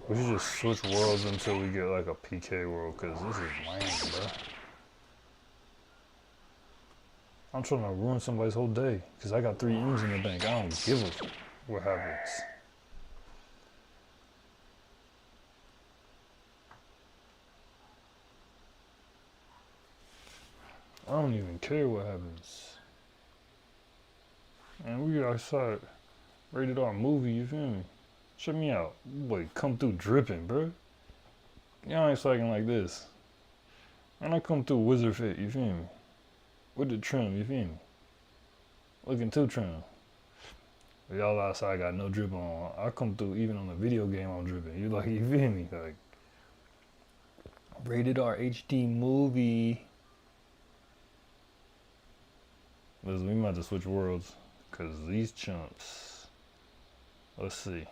We should just switch worlds until we get like a PK world, cause this is lame, bro. I'm trying to ruin somebody's whole day, cause I got 3 M's in the bank. I don't give a fuck what happens. I don't even care what happens. And we outside. Rated R movie, you feel me? Check me out. Boy, come through dripping, bro. Y'all ain't slacking like this. And I come through wizard fit, you feel me? With the trim, you feel me? Looking too trim. Y'all outside got no drip on. I come through even on the video game I'm dripping. You like, you feel me? Like, Rated R HD movie. Listen, we might have to switch worlds. Because these chumps. Let's see.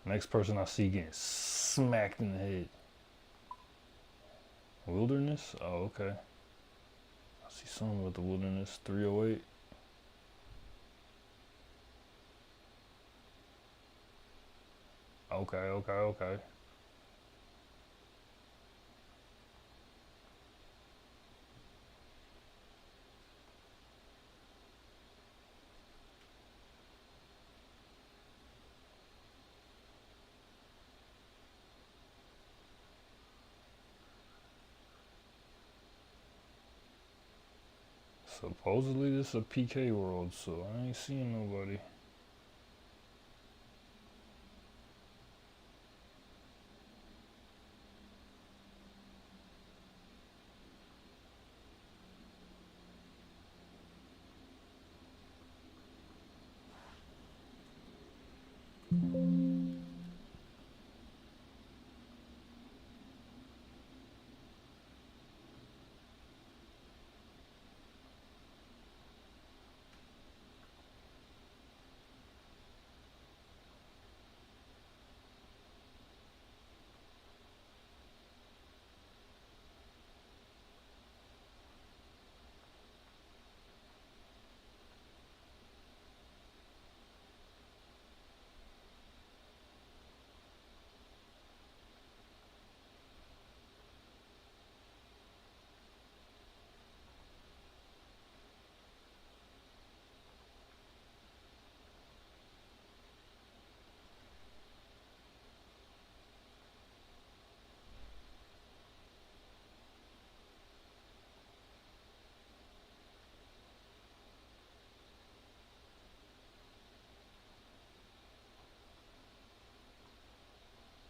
Next person I see getting smacked in the head. Wilderness? Oh, okay. I see something about the wilderness. 308. Okay. Supposedly this is a PK world, so I ain't seeing nobody.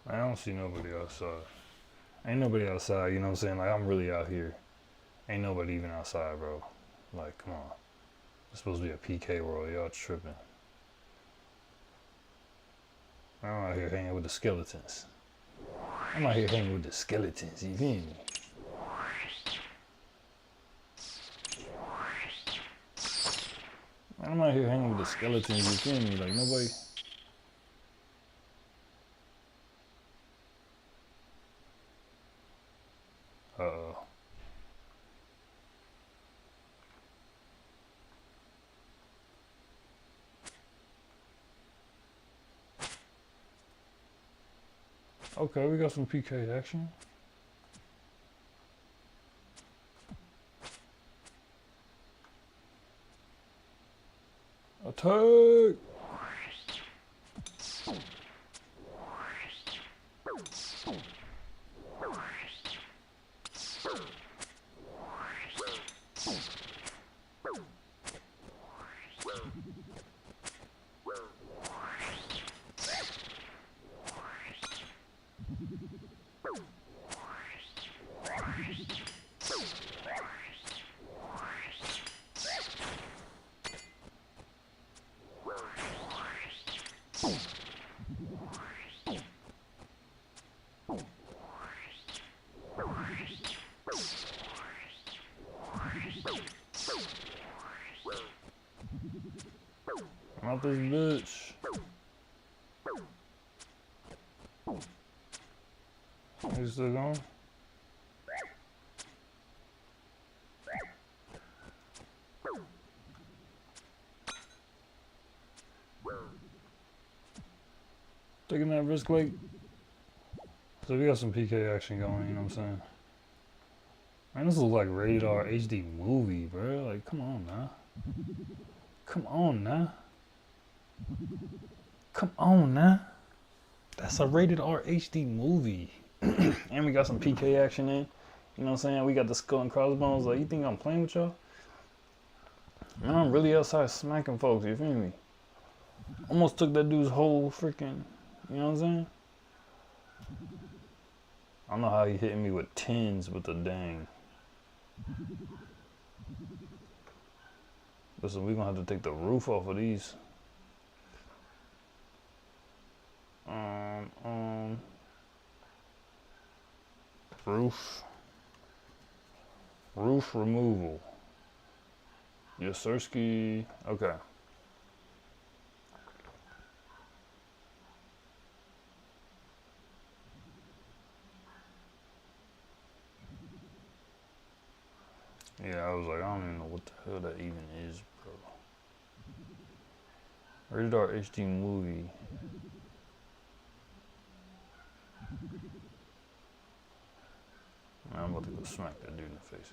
I don't see nobody outside. Ain't nobody outside, you know what I'm saying? Like, I'm really out here. Ain't nobody even outside, bro. Like, come on. It's supposed to be a PK world. Y'all tripping. I'm out here hanging with the skeletons. I'm out here hanging with the skeletons, you feel me? I'm out here hanging with the skeletons, you feel me? Like, nobody... Uh-oh. Okay, we got some PK action. Attack! I'm out this bitch. You still going? Taking that risk, like. So we got some PK action going, you know what I'm saying? Man, this looks like rated R HD movie, bro. Like, come on now. Come on now. Come on now. That's a rated R HD movie. And we got some PK action in. You know what I'm saying? We got the skull and crossbones. Like, you think I'm playing with y'all? Man, I'm really outside smacking folks, you feel me? Almost took that dude's whole freaking, you know what I'm saying? I don't know how he hitting me with 10s with the dang. Listen, we're gonna have to take the roof off of these. Roof removal. Yes, Sirski. Okay. Yeah, I was like, I don't even know what the hell that even is, bro. Rated R HD movie. Man, I'm about to go smack that dude in the face.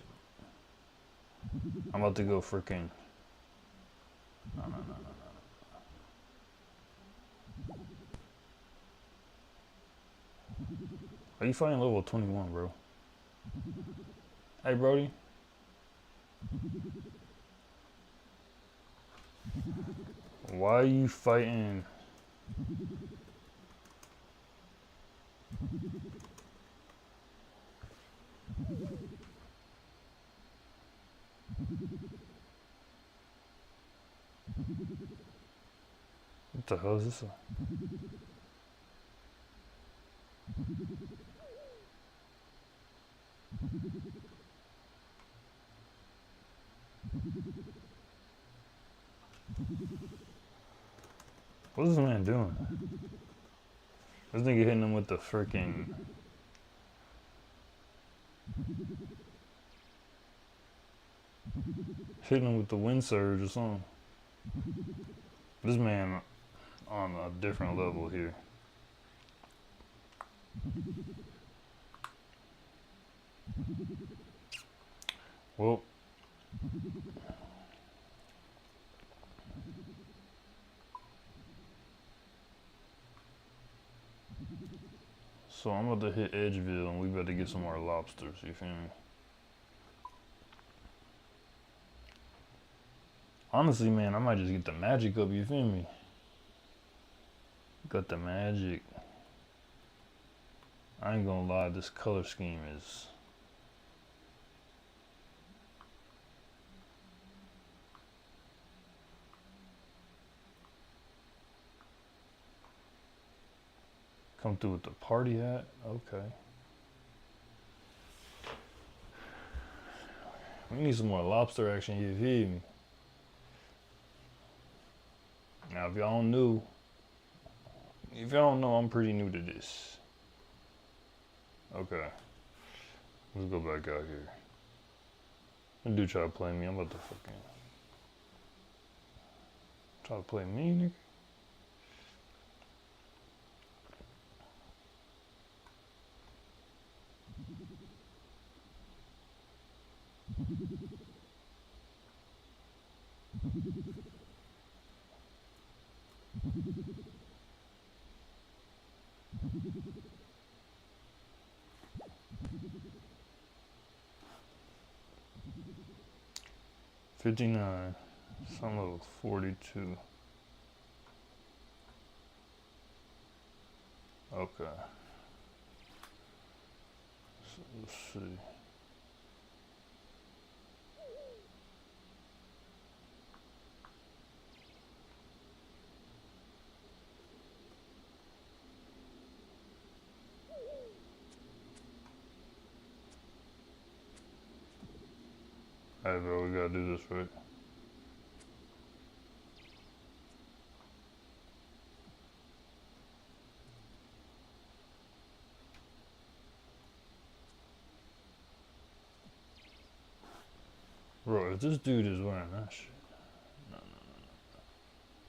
I'm about to go freaking. No. Are you fighting level 21, bro? Hey, Brody. Why are you fighting? What the hell is this? What is this man doing? This nigga hitting him with the freaking. Hitting him with the wind surge or something. This man on a different level here. Well. So I'm about to hit Edgeville and we better get some more lobsters, you feel me? Honestly, man, I might just get the magic up, you feel me? Got the magic. I ain't gonna lie, this color scheme is... Come through with the party hat? Okay. We need some more lobster action, you feel me? Now, if y'all don't know, I'm pretty new to this. Okay. Let's go back out here. That dude try to play me. I'm about to fucking... Try to play me, nigga? $59. Some level 42. Okay. So let's see. Hey bro, we gotta do this right. Bro, if this dude is wearing that shit. No.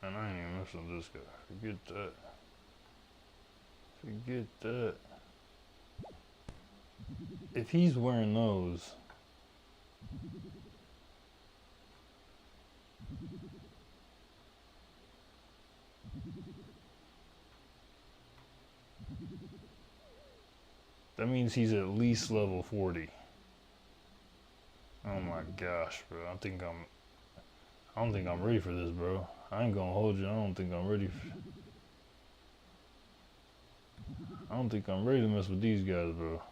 And I ain't even messing with this guy. Forget that. Forget that. If he's wearing those. That means he's at least level 40. Oh my gosh, bro. I don't think I'm ready for this, bro. I ain't gonna hold you. I don't think I'm ready to mess with these guys, bro.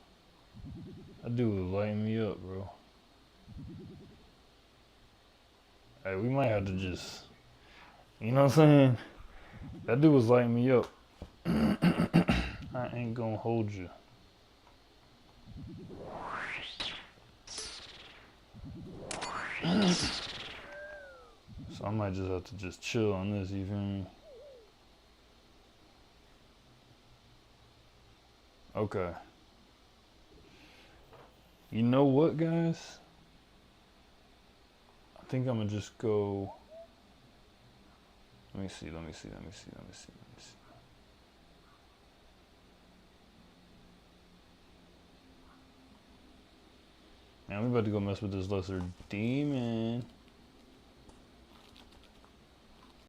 That dude was lighting me up, bro. Hey, we might have to just, you know what I'm saying? That dude was lighting me up. I ain't gonna hold you. So I might just have to just chill on this, you feel me? Okay. You know what, guys? I think I'm gonna just go. Let me see. Man, I'm about to go mess with this lesser demon.